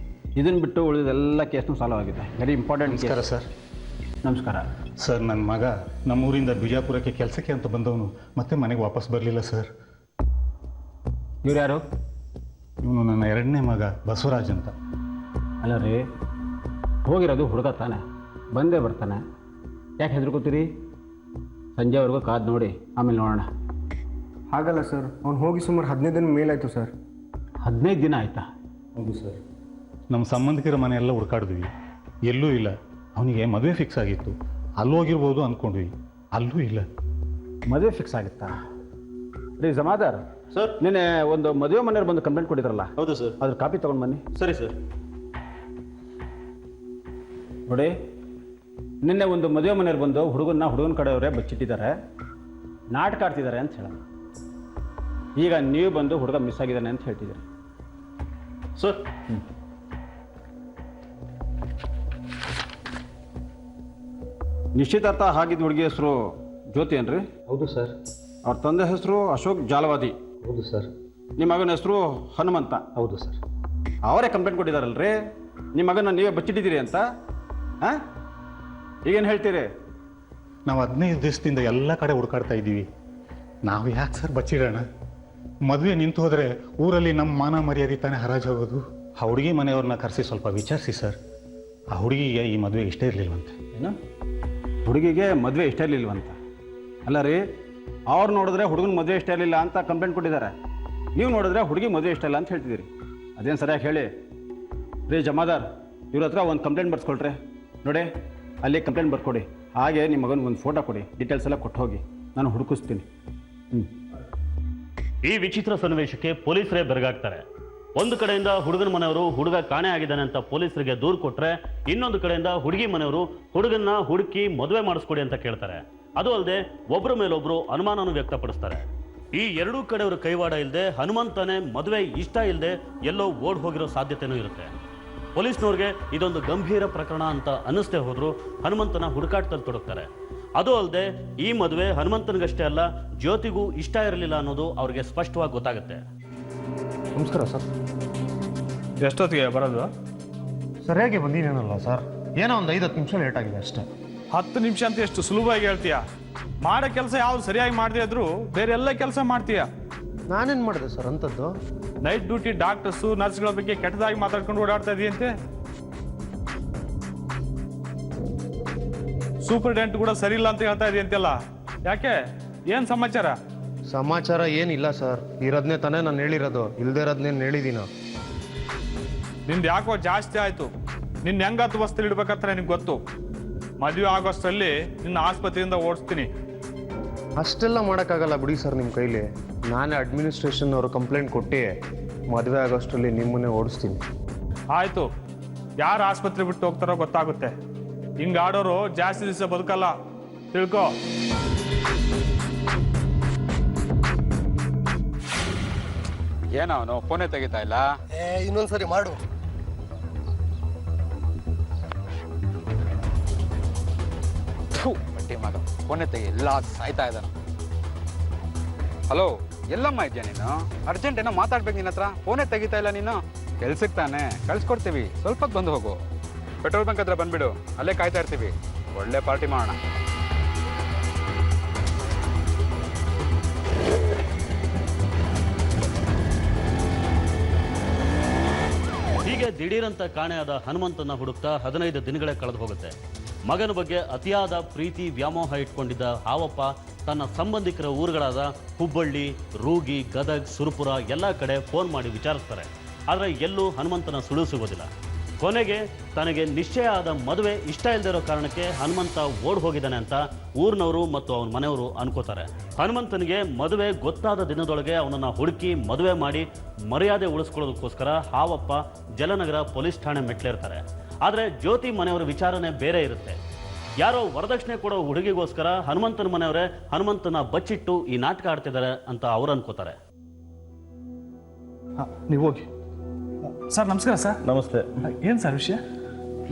ಇದನ್ನು ಬಿಟ್ಟು ಉಳಿದೆಲ್ಲ ಕೇಸ್ನು ಸಾಲ್ವ್ ಆಗಿದೆ. Very important. ನಮಸ್ಕಾರ ಸರ್. ನಮಸ್ಕಾರ ಸರ್, ನನ್ನ ಮಗ ನಮ್ಮೂರಿಂದ ಬಿಜಾಪುರಕ್ಕೆ ಕೆಲಸಕ್ಕೆ ಅಂತ ಬಂದವನು ಮತ್ತೆ ಮನೆಗೆ ವಾಪಸ್ ಬರಲಿಲ್ಲ ಸರ್. ಇವ್ರು ಯಾರು? ಇವನು ನನ್ನ ಎರಡನೇ ಮಗ ಬಸವರಾಜ್ ಅಂತ. ಅಲ್ಲ ರೀ, ಹೋಗಿರೋದು ಹುಡುಗ ತಾನೆ, ಬಂದೇ ಬರ್ತಾನೆ. ಯಾಕೆ ಹೆದರ್ಕೋತೀರಿ? ಸಂಜೆವರೆಗೂ ಕಾದು ನೋಡಿ, ಆಮೇಲೆ ನೋಡೋಣ. ಹಾಗಲ್ಲ ಸರ್, ಅವ್ನು ಹೋಗಿ ಸುಮಾರು 15 ದಿನ ಮೇಲಾಯಿತು ಸರ್. 15 ದಿನ ಆಯಿತಾ? ಹೌದು ಸರ್. ನಮ್ಮ ಸಂಬಂಧಿಕರ ಮನೆ ಎಲ್ಲ ಹುಡ್ಕಾಡಿದ್ವಿ, ಎಲ್ಲೂ ಇಲ್ಲ. ಅವನಿಗೆ ಮದುವೆ ಫಿಕ್ಸ್ ಆಗಿತ್ತು, ಅಲ್ಲೋಗಿರ್ಬೋದು ಅಂದ್ಕೊಂಡ್ವಿ, ಅಲ್ಲೂ ಇಲ್ಲ. ಮದುವೆ ಫಿಕ್ಸ್ ಆಗುತ್ತಾ? ರೀ ಜಮಾದಾರ್ ಸರ್, ನಿನ್ನೆ ಒಂದು ಮದುವೆ ಮನೆಯವ್ರು ಬಂದು ಕಂಪ್ಲೇಂಟ್ ಕೊಟ್ಟಿದ್ರಲ್ಲ? ಹೌದು ಸರ್. ಅದ್ರ ಕಾಪಿ ತೊಗೊಂಡು ಬನ್ನಿ. ಸರಿ ಸರ್. ನೋಡಿ, ನಿನ್ನೆ ಒಂದು ಮದುವೆ ಮನೆಯವ್ರು ಬಂದು ಹುಡುಗನ ಕಡೆಯವರೇ ಬಚ್ಚಿಟ್ಟಿದ್ದಾರೆ, ನಾಟಕ ಆಡ್ತಿದ್ದಾರೆ ಅಂತ ಹೇಳೋದು. ಈಗ ನೀವು ಬಂದು ಹುಡುಗ ಮಿಸ್ ಆಗಿದ್ದಾನೆ ಅಂತ ಹೇಳ್ತಿದ್ದೀರಿ ಸರ್. ನಿಶ್ಚಿತಾರ್ಥ ಆಗಿದ್ದ ಹುಡುಗಿ ಹೆಸರು ಜ್ಯೋತಿ ಏನ್ರಿ? ಹೌದು ಸರ್. ಅವ್ರ ತಂದೆ ಹೆಸರು ಅಶೋಕ್ ಜಾಲವಾದಿ. ಹೌದು ಸರ್. ನಿಮ್ಮ ಮಗನ ಹೆಸರು ಹನುಮಂತ. ಹೌದು ಸರ್. ಅವರೇ ಕಂಪ್ಲೇಂಟ್ ಕೊಟ್ಟಿದ್ದಾರಲ್ರಿ ನಿಮ್ಮ ಮಗನ ನೀವೇ ಬಚ್ಚಿಟ್ಟಿದ್ದೀರಿ ಅಂತ. ಹಾಂ, ಈಗೇನು ಹೇಳ್ತೀರಿ? ನಾವು 15 ದಿವಸದಿಂದ ಎಲ್ಲ ಕಡೆ ಹುಡುಕಾಡ್ತಾ ಇದ್ದೀವಿ. ನಾವು ಯಾಕೆ ಸರ್ ಬಚ್ಚಿಡೋಣ? ಮದುವೆ ನಿಂತು ಹೋದರೆ ಊರಲ್ಲಿ ನಮ್ಮ ಮಾನ ಮರ್ಯಾದೆ ತಾನೇ ಹರಾಜಾಗೋದು. ಆ ಹುಡುಗಿ ಮನೆಯವ್ರನ್ನ ಕರೆಸಿ ಸ್ವಲ್ಪ ವಿಚಾರಿಸಿ ಸರ್. ಆ ಹುಡುಗಿಗೆ ಈ ಮದುವೆ ಇಷ್ಟ ಇರಲಿಲ್ವಂತೆ. ಏನು, ಹುಡುಗಿಗೆ ಮದುವೆ ಇಷ್ಟ ಇರಲಿಲ್ವಂತ? ಅಲ್ಲ ರೀ, ಅವ್ರು ನೋಡಿದ್ರೆ ಹುಡುಗನ ಮದುವೆ ಇಷ್ಟ ಇರಲಿಲ್ಲ ಅಂತ ಕಂಪ್ಲೇಂಟ್ ಕೊಟ್ಟಿದ್ದಾರೆ, ನೀವು ನೋಡಿದ್ರೆ ಹುಡುಗಿ ಮದುವೆ ಇಷ್ಟ ಇಲ್ಲ ಅಂತ ಹೇಳ್ತಿದ್ದೀರಿ. ಅದೇನು ಸರಿಯಾಗಿ ಹೇಳಿ ರೀ ಜಮಾದಾರ್. ಇವ್ರ ಹತ್ರ ಒಂದು ಕಂಪ್ಲೇಂಟ್ ಬರ್ಸ್ಕೊಳ್ರಿ. ನೋಡಿ, ಅಲ್ಲಿ ಕಂಪ್ಲೇಂಟ್ ಬರ್ಕೊಡಿ. ಹಾಗೆ ನಿಮ್ಮ ಮಗನಿಗೆ ಒಂದು ಫೋಟೋ ಕೊಡಿ, ಡೀಟೇಲ್ಸ್ ಎಲ್ಲ ಕೊಟ್ಟು ಹೋಗಿ, ನಾನು ಹುಡುಕಿಸ್ತೀನಿ. ಈ ವಿಚಿತ್ರ ಸನ್ನಿವೇಶಕ್ಕೆ ಪೊಲೀಸರೇ ಬೆರಗಾಗ್ತಾರೆ. ಒಂದು ಕಡೆಯಿಂದ ಹುಡುಗನ ಮನೆಯವರು ಹುಡುಗ ಕಾಣೆ ಆಗಿದ್ದಾನೆ ಅಂತ ಪೊಲೀಸರಿಗೆ ದೂರು ಕೊಟ್ರೆ, ಇನ್ನೊಂದು ಕಡೆಯಿಂದ ಹುಡುಗಿ ಮನೆಯವರು ಹುಡುಗನ್ನ ಹುಡುಕಿ ಮದುವೆ ಮಾಡಿಸ್ಕೊಡಿ ಅಂತ ಕೇಳ್ತಾರೆ. ಅದು ಅಲ್ಲದೆ ಒಬ್ಬರ ಮೇಲೊಬ್ರು ಅನುಮಾನವನ್ನು ವ್ಯಕ್ತಪಡಿಸ್ತಾರೆ. ಈ ಎರಡೂ ಕಡೆಯವರು ಕೈವಾಡ ಇಲ್ಲದೆ ಹನುಮಂತನೇ ಮದುವೆ ಇಷ್ಟ ಇಲ್ಲದೆ ಎಲ್ಲೋ ಓಡ್ ಹೋಗಿರೋ ಸಾಧ್ಯತೆನೂ ಇರುತ್ತೆ. ಪೊಲೀಸ್ನವ್ರಿಗೆ ಇದೊಂದು ಗಂಭೀರ ಪ್ರಕರಣ ಅಂತ ಅನ್ನಿಸ್ತೇ ಹೋದ್ರು ಹನುಮಂತನ ಹುಡುಕಾಟದಲ್ಲಿ ತೊಡಗ್ತಾರೆ. ಅದು ಅಲ್ಲದೆ ಈ ಮದುವೆ ಹನುಮಂತನಿಗಷ್ಟೇ ಅಲ್ಲ, ಜ್ಯೋತಿಗೂ ಇಷ್ಟ ಇರಲಿಲ್ಲ ಅನ್ನೋದು ಅವ್ರಿಗೆ ಸ್ಪಷ್ಟವಾಗಿ ಗೊತ್ತಾಗುತ್ತೆ. ನಮಸ್ಕಾರ ಸರ್. ಎಷ್ಟೊತ್ತಿಗೆ ಬರೋದು? ಸರಿಯಾಗಿ ಬಂದಿನೇನಲ್ಲ ಸರ್, ಏನೋ ಒಂದು 5-10 ನಿಮಿಷ ಲೇಟ್ ಆಗಿದೆ ಅಷ್ಟೇ. 10 ನಿಮಿಷ ಅಂತ ಎಷ್ಟು ಸುಲಭವಾಗಿ ಹೇಳ್ತೀಯ? ಮಾಡೋ ಕೆಲಸ ಯಾವ್ದು ಸರಿಯಾಗಿ ಮಾಡದೇ ಇದ್ರು ಬೇರೆ ಎಲ್ಲ ಕೆಲಸ ಮಾಡ್ತೀಯ. ನಾನೇನು ಮಾಡಿದೆ ಸರ್ ಅಂಥದ್ದು? ನೈಟ್ ಡ್ಯೂಟಿ ಡಾಕ್ಟರ್ಸು ನರ್ಸ್ಗಳ ಬಗ್ಗೆ ಕೆಟ್ಟದಾಗಿ ಮಾತಾಡ್ಕೊಂಡು ಓಡಾಡ್ತಾ ಇದೆಯಂತೆ. ಸೂಪರ್ಡೆಂಟ್ ಕೂಡ ಸರಿ ಇಲ್ಲ ಅಂತ ಹೇಳ್ತಾ ಇದೆಯಂತೆಲ್ಲ. ಯಾಕೆ, ಏನ್ ಸಮಾಚಾರ? ಸಮಾಚಾರ ಏನಿಲ್ಲ ಸರ್, ಇರೋದನ್ನೇ ತಾನೇ ನಾನು ಹೇಳಿರೋದು, ಇಲ್ಲದೇ ಇರೋದನ್ನೇನು ಹೇಳಿದೀನ. ನಿಂದು ಯಾಕೋ ಜಾಸ್ತಿ ಆಯ್ತು. ನಿನ್ನ ಹೆಂಗತ್ತು ವಸ್ತು ಇಡ್ಬೇಕಂತ ನಿನ್ಗೆ ಗೊತ್ತು. ಮದುವೆ ಆಗೋಷ್ಟರಲ್ಲಿ ನಿನ್ನ ಆಸ್ಪತ್ರೆಯಿಂದ ಓಡಿಸ್ತೀನಿ. ಅಷ್ಟೆಲ್ಲ ಮಾಡೋಕ್ಕಾಗಲ್ಲ ಬಿಡಿ ಸರ್ ನಿಮ್ಮ ಕೈಲಿ. ನಾನೇ ಅಡ್ಮಿನಿಸ್ಟ್ರೇಷನ್ ಅವರು ಕಂಪ್ಲೇಂಟ್ ಕೊಟ್ಟು ಮದುವೆ ಆಗೋಷ್ಟರಲ್ಲಿ ನಿಮ್ಮನ್ನೇ ಓಡಿಸ್ತೀನಿ. ಆಯ್ತು, ಯಾರು ಆಸ್ಪತ್ರೆ ಬಿಟ್ಟು ಹೋಗ್ತಾರೋ ಗೊತ್ತಾಗುತ್ತೆ. ಹಿಂಗೆ ಆಡೋರು ಜಾಸ್ತಿ ದಿವಸ ಬದುಕಲ್ಲ, ತಿಳ್ಕೊ. ಏನವನು ಫೋನೇ ತೆಗಿತಾ ಇಲ್ಲ? ಇನ್ನೊಂದ್ಸರಿ ಮಾಡು. ಬಟ್ಟಿ ಮಗ, ಫೋನೇ ತೆಗಿ, ಎಲ್ಲ ಸಾಯ್ತಾ ಇದ್ದಾನೆ. ಹಲೋ, ಎಲ್ಲಮ್ಮ ಇದೆಯಾ ನೀನು? ಅರ್ಜೆಂಟ್ ಏನೋ ಮಾತಾಡ್ಬೇಕು ನಿನ್ನ ಹತ್ರ. ಫೋನೇ ತೆಗಿತಾ ಇಲ್ಲ ನೀನು. ಕೆಲ್ಸಕ್ಕೆ ತಾನೆ, ಕಳ್ಸ್ಕೊಡ್ತೀವಿ, ಸ್ವಲ್ಪ ಬಂದು ಹೋಗು. ಪೆಟ್ರೋಲ್ ಬಂಕ್ ಹತ್ರ ಬಂದ್ಬಿಡು, ಅಲ್ಲೇ ಕಾಯ್ತಾ ಇರ್ತೀವಿ. ಒಳ್ಳೆ ಪಾರ್ಟಿ ಮಾಡೋಣ. ಹೀಗೆ ದಿಢೀರಂತ ಕಾಣೆಯಾದ ಹನುಮಂತನ ಹುಡುಕ್ತಾ 15 ದಿನಗಳೇ ಕಳೆದು ಹೋಗುತ್ತೆ. ಮಗನ ಬಗ್ಗೆ ಅತಿಯಾದ ಪ್ರೀತಿ ವ್ಯಾಮೋಹ ಇಟ್ಕೊಂಡಿದ್ದ ಹಾವಪ್ಪ ತನ್ನ ಸಂಬಂಧಿಕರ ಊರುಗಳಾದ ಹುಬ್ಬಳ್ಳಿ, ರೂಗಿ, ಗದಗ್, ಸುರಪುರ ಎಲ್ಲ ಕಡೆ ಫೋನ್ ಮಾಡಿ ವಿಚಾರಿಸ್ತಾರೆ. ಆದರೆ ಎಲ್ಲೂ ಹನುಮಂತನ ಸುಳು ಸಿಗೋದಿಲ್ಲ. ಕೊನೆಗೆ ತನಗೆ ನಿಶ್ಚಯ ಆದ ಮದುವೆ ಇಷ್ಟ ಇಲ್ಲದಿರೋ ಕಾರಣಕ್ಕೆ ಹನುಮಂತ ಓಡ್ ಹೋಗಿದ್ದಾನೆ ಅಂತ ಊರಿನವರು ಮತ್ತು ಅವನ ಮನೆಯವರು ಅನ್ಕೋತಾರೆ. ಹನುಮಂತನಿಗೆ ಮದುವೆ ಗೊತ್ತಾದ ದಿನದೊಳಗೆ ಅವನನ್ನು ಹುಡುಕಿ ಮದುವೆ ಮಾಡಿ ಮರ್ಯಾದೆ ಉಳಿಸ್ಕೊಳ್ಳೋದಕ್ಕೋಸ್ಕರ ಹಾವಪ್ಪ ಜಲನಗರ ಪೊಲೀಸ್ ಠಾಣೆ ಮೆಟ್ಲೇರ್ತಾರೆ. ಆದರೆ ಜ್ಯೋತಿ ಮನೆಯವರ ವಿಚಾರನೆ ಬೇರೆ ಇರುತ್ತೆ. ಯಾರೋ ವರದಕ್ಷಿಣೆ ಕೊಡೋ ಹುಡುಗಿಗೋಸ್ಕರ ಹನುಮಂತನ ಮನೆಯವರೇ ಹನುಮಂತನ ಬಚ್ಚಿಟ್ಟು ಈ ನಾಟಕ ಆಡ್ತಿದ್ದಾರೆ ಅಂತ ಅವ್ರು ಅನ್ಕೋತಾರೆ. ನೀವು ಹೋಗಿ. ಸರ್ ನಮಸ್ಕಾರ ಸರ್. ನಮಸ್ತೆ. ಏನು ಸರ್ ವಿಷಯ?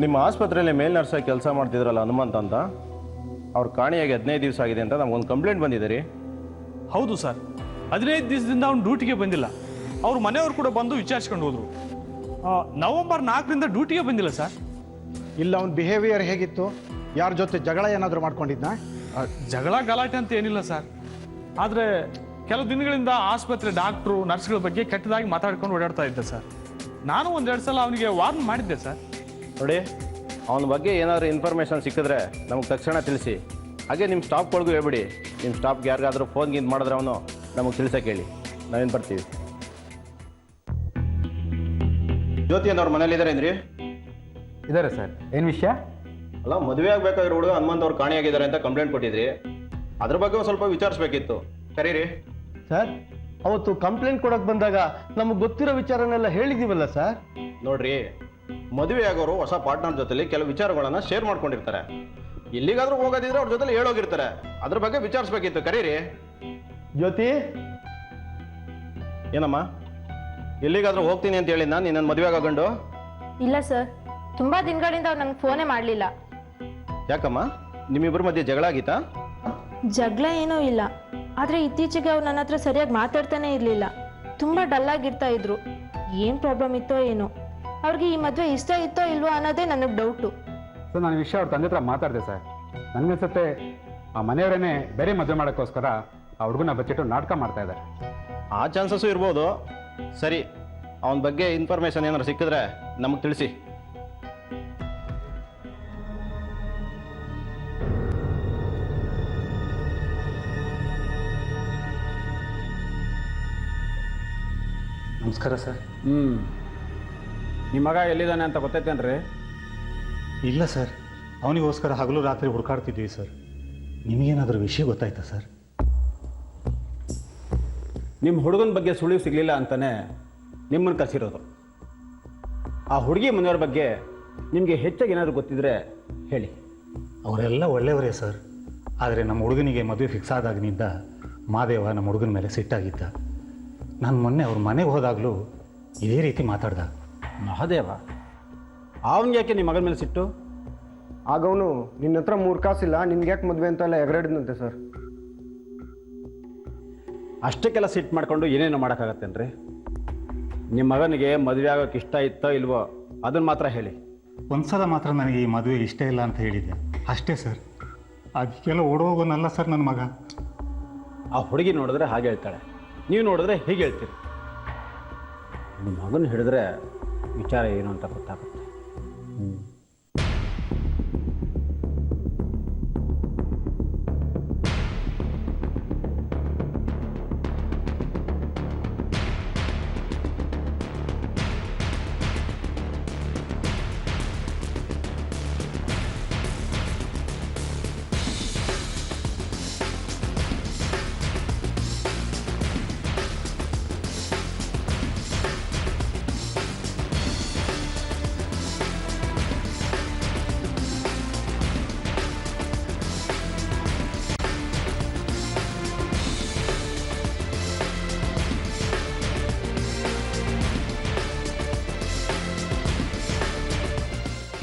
ನಿಮ್ಮ ಆಸ್ಪತ್ರೆಯಲ್ಲಿ ಮೇಲ್ ನರ್ಸಾಗಿ ಕೆಲಸ ಮಾಡ್ತಿದ್ರಲ್ಲ ಹನುಮಂತ ಅಂತ, ಅವ್ರ ಕಾಣೆಯಾಗಿ 15 ದಿವಸ ಆಗಿದೆ ಅಂತ ನಮಗೊಂದು ಕಂಪ್ಲೇಂಟ್ ಬಂದಿದೆ ರೀ. ಹೌದು ಸರ್, 15 ದಿವಸದಿಂದ ಅವ್ನು ಡ್ಯೂಟಿಗೆ ಬಂದಿಲ್ಲ. ಅವ್ರ ಮನೆಯವರು ಕೂಡ ಬಂದು ವಿಚಾರಿಸ್ಕೊಂಡು ಹೋದ್ರು. ನವೆಂಬರ್ 4ರಿಂದ ಡ್ಯೂಟಿಗೆ ಬಂದಿಲ್ಲ ಸರ್. ಇಲ್ಲ, ಅವನ ಬಿಹೇವಿಯರ್ ಹೇಗಿತ್ತು? ಯಾರ ಜೊತೆ ಜಗಳ ಏನಾದರೂ ಮಾಡ್ಕೊಂಡಿದ್ನಾ? ಜಗಳ ಗಲಾಟೆ ಅಂತ ಏನಿಲ್ಲ ಸರ್. ಆದರೆ ಕೆಲವು ದಿನಗಳಿಂದ ಆಸ್ಪತ್ರೆ ಡಾಕ್ಟ್ರು ನರ್ಸ್ಗಳ ಬಗ್ಗೆ ಕೆಟ್ಟದಾಗಿ ಮಾತಾಡ್ಕೊಂಡು ಓಡಾಡ್ತಾ ಇದ್ದೆ ಸರ್. ನಾನು 1-2 ಸಲ ಅವನಿಗೆ ವಾರ್ನ್ ಮಾಡಿದ್ದೆ ಸರ್. ನೋಡಿ, ಅವನ ಬಗ್ಗೆ ಏನಾದರೂ ಇನ್ಫಾರ್ಮೇಷನ್ ಸಿಕ್ಕಿದ್ರೆ ನಮಗೆ ತಕ್ಷಣ ತಿಳಿಸಿ. ಹಾಗೆ ನಿಮ್ಮ ಸ್ಟಾಫ್ಗಳಿಗೂ ಹೇಳ್ಬಿಡಿ. ನಿಮ್ಮ ಸ್ಟಾಫ್ಗೆ ಯಾರಿಗಾದ್ರೂ ಫೋನ್ ಗೀನ್ ಮಾಡಿದ್ರೆ ಅವನು ನಮಗೆ ತಿಳಿಸೋಕೆ ಹೇಳಿ, ನಾವೇನು ಬರ್ತೀವಿ. ಜ್ಯೋತಿ ಅನ್ನೋರು ಮನೇಲಿದ್ದಾರೆ ಏನ್ರಿ? ಇದ್ದಾರೆ ಸರ್. ಏನು ವಿಷಯ? ಅಲ್ಲ, ಮದುವೆ ಆಗಬೇಕಾಗಿರೋ ಹುಡುಗ ಹನುಮಂತ್ ಅವ್ರು ಕಾಣೆಯಾಗಿದ್ದಾರೆ ಅಂತ ಕಂಪ್ಲೇಂಟ್ ಕೊಟ್ಟಿದ್ರಿ. ಅದ್ರ ಬಗ್ಗೆ ಒಂದು ಸ್ವಲ್ಪ ವಿಚಾರಿಸ್ಬೇಕಿತ್ತು. ಕರೀರಿ. ಸರ್, ಅವತ್ತು ಕಂಪ್ಲೇಂಟ್ ಕೊಡೋಕೆ ಬಂದಾಗ ನಮಗೆ ಗೊತ್ತಿರೋ ವಿಚಾರನೆಲ್ಲ ಹೇಳಿದೀವಲ್ಲ ಸರ್. ನೋಡ್ರಿ, ಮದುವೆ ಆಗೋರು ಹೊಸ ಪಾರ್ಟ್ನರ್ ಜೊತೆಲಿ ಕೆಲವು ವಿಚಾರಗಳನ್ನ ಶೇರ್ ಮಾಡ್ಕೊಂಡಿರ್ತಾರೆ. ಎಲ್ಲಿಗಾದ್ರೂ ಹೋಗೋದಿದ್ರೆ ಅವ್ರ ಜೊತೆ ಹೇಳೋಗಿರ್ತಾರೆ. ಅದ್ರ ಬಗ್ಗೆ ವಿಚಾರಿಸ್ಬೇಕಿತ್ತು. ಕರೀರಿ. ಜ್ಯೋತಿ, ಏನಮ್ಮ, ಎಲ್ಲಿಗಾದ್ರೂ ಹೋಗ್ತೀನಿ ಅಂತ ಹೇಳಿ ನಾನು ನಿನ್ನ ಮದುವೆ ಆಗಂಡು? ಇಲ್ಲ ಸರ್, ತುಂಬಾ ದಿನಗಳಿಂದ ಅವ್ರು ನಂಗೆ ಫೋನೇ ಮಾಡಲಿಲ್ಲ. ಯಾಕಮ್ಮ, ನಿಮ್ಮಿಬ್ಬರ ಮಧ್ಯೆ ಜಗಳ ಆಗಿತ್ತಾ? ಜಗಳ ಏನೂ ಇಲ್ಲ, ಆದರೆ ಇತ್ತೀಚೆಗೆ ಅವ್ರು ನನ್ನ ಹತ್ರ ಸರಿಯಾಗಿ ಮಾತಾಡ್ತಾನೆ ಇರಲಿಲ್ಲ. ತುಂಬ ಡಲ್ಲಾಗಿರ್ತಾ ಇದ್ರು. ಏನು ಪ್ರಾಬ್ಲಮ್ ಇತ್ತೋ ಏನೋ. ಅವ್ರಿಗೆ ಈ ಮದುವೆ ಇಷ್ಟ ಇತ್ತೋ ಇಲ್ವೋ ಅನ್ನೋದೇ ನನಗೆ ಡೌಟು. ಸೊ ನಾನು ಈ ವಿಷಯ ಅವ್ರ ತಂದೆ ಹತ್ರ ಮಾತಾಡಿದೆ ಸರ್. ನನಗನ್ಸುತ್ತೆ ಆ ಮನೆಯವರೇನೆ ಬೇರೆ ಮದುವೆ ಮಾಡೋಕ್ಕೋಸ್ಕರ ಆ ಹುಡುಗನ ಬಚ್ಚಿಟ್ಟು ನಾಟಕ ಮಾಡ್ತಾ ಇದ್ದಾರೆ. ಆ ಚಾನ್ಸಸ್ಸು ಇರ್ಬೋದು. ಸರಿ, ಅವನ ಬಗ್ಗೆ ಇನ್ಫಾರ್ಮೇಶನ್ ಏನಾದ್ರು ಸಿಕ್ಕಿದ್ರೆ ನಮಗೆ ತಿಳಿಸಿ. ನಮಸ್ಕಾರ ಸರ್. ನಿಮ್ಮ ಮಗ ಎಲ್ಲಿದ್ದಾನೆ ಅಂತ ಗೊತ್ತೈತೇನ್ರಿ? ಇಲ್ಲ ಸರ್, ಅವನಿಗೋಸ್ಕರ ಹಗಲು ರಾತ್ರಿ ಹುಡುಕಾಡ್ತಿದ್ವಿ ಸರ್. ನಿಮಗೇನಾದರೂ ವಿಷಯ ಗೊತ್ತಾಯ್ತಾ ಸರ್? ನಿಮ್ಮ ಹುಡುಗನ ಬಗ್ಗೆ ಸುಳಿವು ಸಿಗಲಿಲ್ಲ ಅಂತಾನೆ ನಿಮ್ಮನ್ನು ಕರೆಸಿರೋದು. ಆ ಹುಡುಗಿ ಮನೆಯವ್ರ ಬಗ್ಗೆ ನಿಮಗೆ ಹೆಚ್ಚಾಗಿ ಏನಾದರೂ ಗೊತ್ತಿದ್ರೆ ಹೇಳಿ. ಅವರೆಲ್ಲ ಒಳ್ಳೆಯವರೇ ಸರ್. ಆದರೆ ನಮ್ಮ ಹುಡುಗನಿಗೆ ಮದುವೆ ಫಿಕ್ಸ್ ಆದಾಗಿನಿಂದ ಮಾದೇವ ನಮ್ಮ ಹುಡುಗನ ಮೇಲೆ ಸಿಟ್ಟಾಗಿದ್ದ. ನಾನು ಮೊನ್ನೆ ಅವ್ರ ಮನೆಗೆ ಹೋದಾಗಲೂ ಇದೇ ರೀತಿ ಮಾತಾಡ್ದ. ಮಹಾದೇವ ಅವನಿಗೆ ಯಾಕೆ ನಿಮ್ಮ ಮಗನ ಮೇಲೆ ಸಿಟ್ಟು? ಆಗವನು ನಿನ್ನ ಹತ್ರ 3 ಕಾಸಿಲ್ಲ, ನಿನ್ಗೆ ಯಾಕೆ ಮದುವೆ ಅಂತೆಲ್ಲ ಎಗರಾಡಿದಂತೆ ಸರ್. ಅಷ್ಟಕ್ಕೆಲ್ಲ ಸಿಟ್ಟು ಮಾಡ್ಕೊಂಡು ಏನೇನು ಮಾಡೋಕ್ಕಾಗತ್ತೇನ್ರಿ? ನಿಮ್ಮ ಮಗನಿಗೆ ಮದುವೆ ಆಗೋಕ್ಕೆ ಇಷ್ಟ ಇತ್ತೋ ಇಲ್ವೋ ಅದನ್ನು ಮಾತ್ರ ಹೇಳಿ. ಒಂದ್ಸಲ ಮಾತ್ರ ನನಗೆ ಈ ಮದುವೆ ಇಷ್ಟ ಇಲ್ಲ ಅಂತ ಹೇಳಿದ್ದೆ, ಅಷ್ಟೇ ಸರ್. ಅದಕ್ಕೆಲ್ಲ ಓಡೋಗೋನಲ್ಲ ಸರ್ ನನ್ನ ಮಗ. ಆ ಹುಡುಗಿ ನೋಡಿದ್ರೆ ಹಾಗೆ ಹೇಳ್ತಾಳೆ, ನೀವು ನೋಡಿದ್ರೆ ಹೀಗೆ ಹೇಳ್ತೀರಿ. ನಿಮ್ಮ ಮಗನ ಹಿಡಿದ್ರೆ ವಿಚಾರ ಏನು ಅಂತ ಗೊತ್ತಾಗುತ್ತೆ.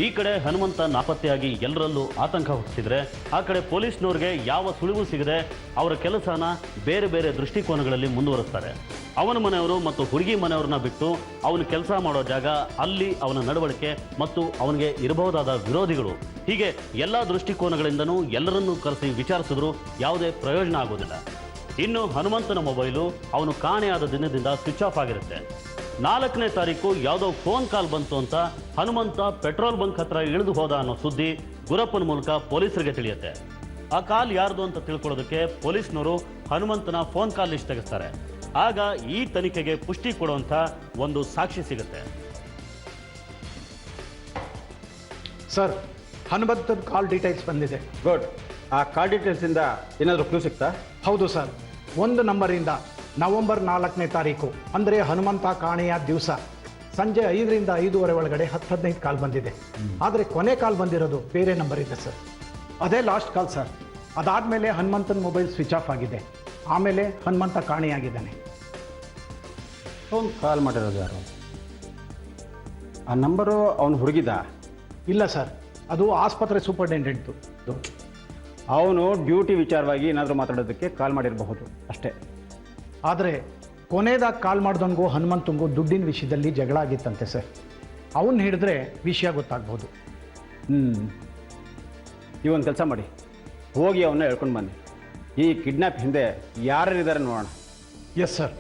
ಈ ಕಡೆ ಹನುಮಂತ ನಾಪತ್ತೆಯಾಗಿ ಎಲ್ಲರಲ್ಲೂ ಆತಂಕ ಹುಟ್ಟಿಸಿದ್ರೆ, ಆ ಕಡೆ ಪೊಲೀಸ್ನವ್ರಿಗೆ ಯಾವ ಸುಳಿವು ಸಿಗದೆ ಅವರ ಕೆಲಸನ ಬೇರೆ ಬೇರೆ ದೃಷ್ಟಿಕೋನಗಳಲ್ಲಿ ಮುಂದುವರಿಸ್ತಾರೆ. ಅವನ ಮನೆಯವರು ಮತ್ತು ಹುಡುಗಿ ಮನೆಯವ್ರನ್ನ ಬಿಟ್ಟು ಅವನು ಕೆಲಸ ಮಾಡೋ ಜಾಗ, ಅಲ್ಲಿ ಅವನ ನಡವಳಿಕೆ ಮತ್ತು ಅವನಿಗೆ ಇರಬಹುದಾದ ವಿರೋಧಿಗಳು, ಹೀಗೆ ಎಲ್ಲ ದೃಷ್ಟಿಕೋನಗಳಿಂದನೂ ಎಲ್ಲರನ್ನೂ ಕರೆಸಿ ವಿಚಾರಿಸಿದ್ರು ಯಾವುದೇ ಪ್ರಯೋಜನ ಆಗೋದಿಲ್ಲ. ಇನ್ನು ಹನುಮಂತನ ಮೊಬೈಲು ಅವನು ಕಾಣೆಯಾದ ದಿನದಿಂದ ಸ್ವಿಚ್ ಆಫ್ ಆಗಿರುತ್ತೆ. 4ನೇ ತಾರೀಕು ಯಾವುದೋ ಫೋನ್ ಕಾಲ್ ಬಂತು ಅಂತ ಹನುಮಂತ ಪೆಟ್ರೋಲ್ ಬಂಕ್ ಹತ್ರ ಇಳಿದು ಹೋದ ಅನ್ನೋ ಸುದ್ದಿ ಗುರಪ್ಪನ ಮೂಲಕ ಪೊಲೀಸರಿಗೆ ತಿಳಿಯುತ್ತೆ. ಆ ಕಾಲ್ ಯಾರ್ದು ಅಂತ ತಿಳ್ಕೊಳ್ಳೋದಕ್ಕೆ ಪೊಲೀಸ್ನವರು ಹನುಮಂತನ ಫೋನ್ ಕಾಲ್ ಲಿಸ್ಟ್ ತೆಗೆಸ್ತಾರೆ. ಆಗ ಈ ತನಿಖೆಗೆ ಪುಷ್ಟಿ ಕೊಡುವಂಥ ಒಂದು ಸಾಕ್ಷಿ ಸಿಗುತ್ತೆ. ಸರ್, ಹನುಮಂತನ ಕಾಲ್ ಡೀಟೇಲ್ಸ್ ಬಂದಿದೆ. ಗುಡ್. ಆ ಕಾಲ್ ಡೀಟೇಲ್ಸಿಂದ ಏನಾದರೂ ಕ್ಲೂ ಸಿಗ್ತಾ? ಹೌದು ಸರ್, ಒಂದು ನಂಬರಿಂದ ನವೆಂಬರ್ 4ನೇ ತಾರೀಕು ಅಂದರೆ ಹನುಮಂತ ಕಾಣೆಯ ದಿವಸ ಸಂಜೆ 5ರಿಂದ 5:15 ಒಳಗಡೆ 10-15 ಕಾಲ್ ಬಂದಿದೆ. ಆದರೆ ಕೊನೆ ಕಾಲ್ ಬಂದಿರೋದು ಬೇರೆ ನಂಬರ್ ಇದೆ ಸರ್. ಅದೇ ಲಾಸ್ಟ್ ಕಾಲ್ ಸರ್. ಅದಾದಮೇಲೆ ಹನುಮಂತನ ಮೊಬೈಲ್ ಸ್ವಿಚ್ ಆಫ್ ಆಗಿದೆ. ಆಮೇಲೆ ಹನುಮಂತ ಕಾಣೆಯಾಗಿದ್ದಾನೆ. ಅವನು ಕಾಲ್ ಮಾಡಿರೋದು ಯಾರು? ಆ ನಂಬರು ಅವನು ಹುಡುಗಿದ? ಇಲ್ಲ ಸರ್, ಅದು ಆಸ್ಪತ್ರೆ ಸೂಪರ್ಟೆಂಡೆಂಟ್ದು. ಅವನು ಡ್ಯೂಟಿ ವಿಚಾರವಾಗಿ ಏನಾದರೂ ಮಾತಾಡೋದಕ್ಕೆ ಕಾಲ್ ಮಾಡಿರಬಹುದು ಅಷ್ಟೇ. ಆದರೆ ಕೊನೆಯದಾಗಿ ಕಾಲ್ ಮಾಡ್ದವನಿಗೂ ಹನುಮಂತಂಗೂ ದುಡ್ಡಿನ ವಿಷಯದಲ್ಲಿ ಜಗಳ ಆಗಿತ್ತಂತೆ ಸರ್. ಅವನ್ನ ಹಿಡಿದ್ರೆ ವಿಷಯ ಗೊತ್ತಾಗ್ಬೋದು. ಇವೊಂದು ಕೆಲಸ ಮಾಡಿ, ಹೋಗಿ ಅವನ್ನ ಹೇಳ್ಕೊಂಡು ಬನ್ನಿ. ಈ ಕಿಡ್ನಾಪ್ ಹಿಂದೆ ಯಾರಿದ್ದಾರೆ ನೋಡೋಣ. Yes sir.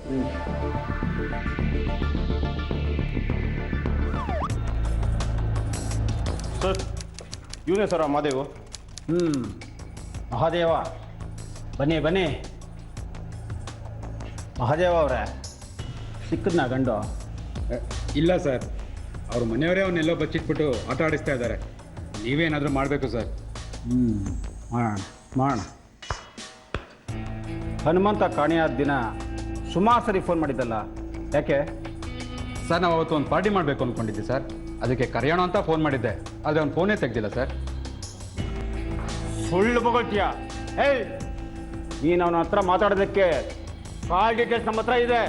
ಸರ್, ಇವನೇ ಸರ್ ಆ ಮಾದೇವು. ಮಹಾದೇವ, ಬನ್ನಿ ಬನ್ನಿ. ಮಹಾದೇವ ಅವರೇ, ಸಿಕ್ಕದ್ನಾ ಗಂಡು? ಇಲ್ಲ ಸರ್, ಅವ್ರ ಮನೆಯವರೇ ಅವನ್ನೆಲ್ಲೋ ಬಚ್ಚಿಟ್ಬಿಟ್ಟು ಆಟ ಆಡಿಸ್ತಾ ಇದ್ದಾರೆ. ನೀವೇನಾದರೂ ಮಾಡಬೇಕು ಸರ್. ಮಾಡೋಣ ಮಾಡೋಣ. ಹನುಮಂತ ಕಾಣೆಯಾದ ದಿನ ಸುಮಾರು ಸರಿ ಫೋನ್ ಮಾಡಿದ್ದಲ್ಲ, ಯಾಕೆ? ಸರ್, ನಾವು ಅವತ್ತು ಒಂದು ಪಾರ್ಟಿ ಮಾಡಬೇಕು ಅಂದ್ಕೊಂಡಿದ್ದೆ ಸರ್. ಅದಕ್ಕೆ ಕರೆಯೋಣ ಅಂತ ಫೋನ್ ಮಾಡಿದ್ದೆ, ಆದರೆ ಅವ್ನು ಫೋನೇ ತೆಗ್ದಿಲ್ಲ ಸರ್. ಸುಳ್ಳು ಬಗೊಳ್ತೀಯ? ಏಯ್, ನೀನು ಅವನ ಹತ್ರ ಮಾತಾಡೋದಕ್ಕೆ ಕಾಲ್ ಡೀಟೇಲ್ಸ್ ನಮ್ಮ ಹತ್ರ ಇದೆ.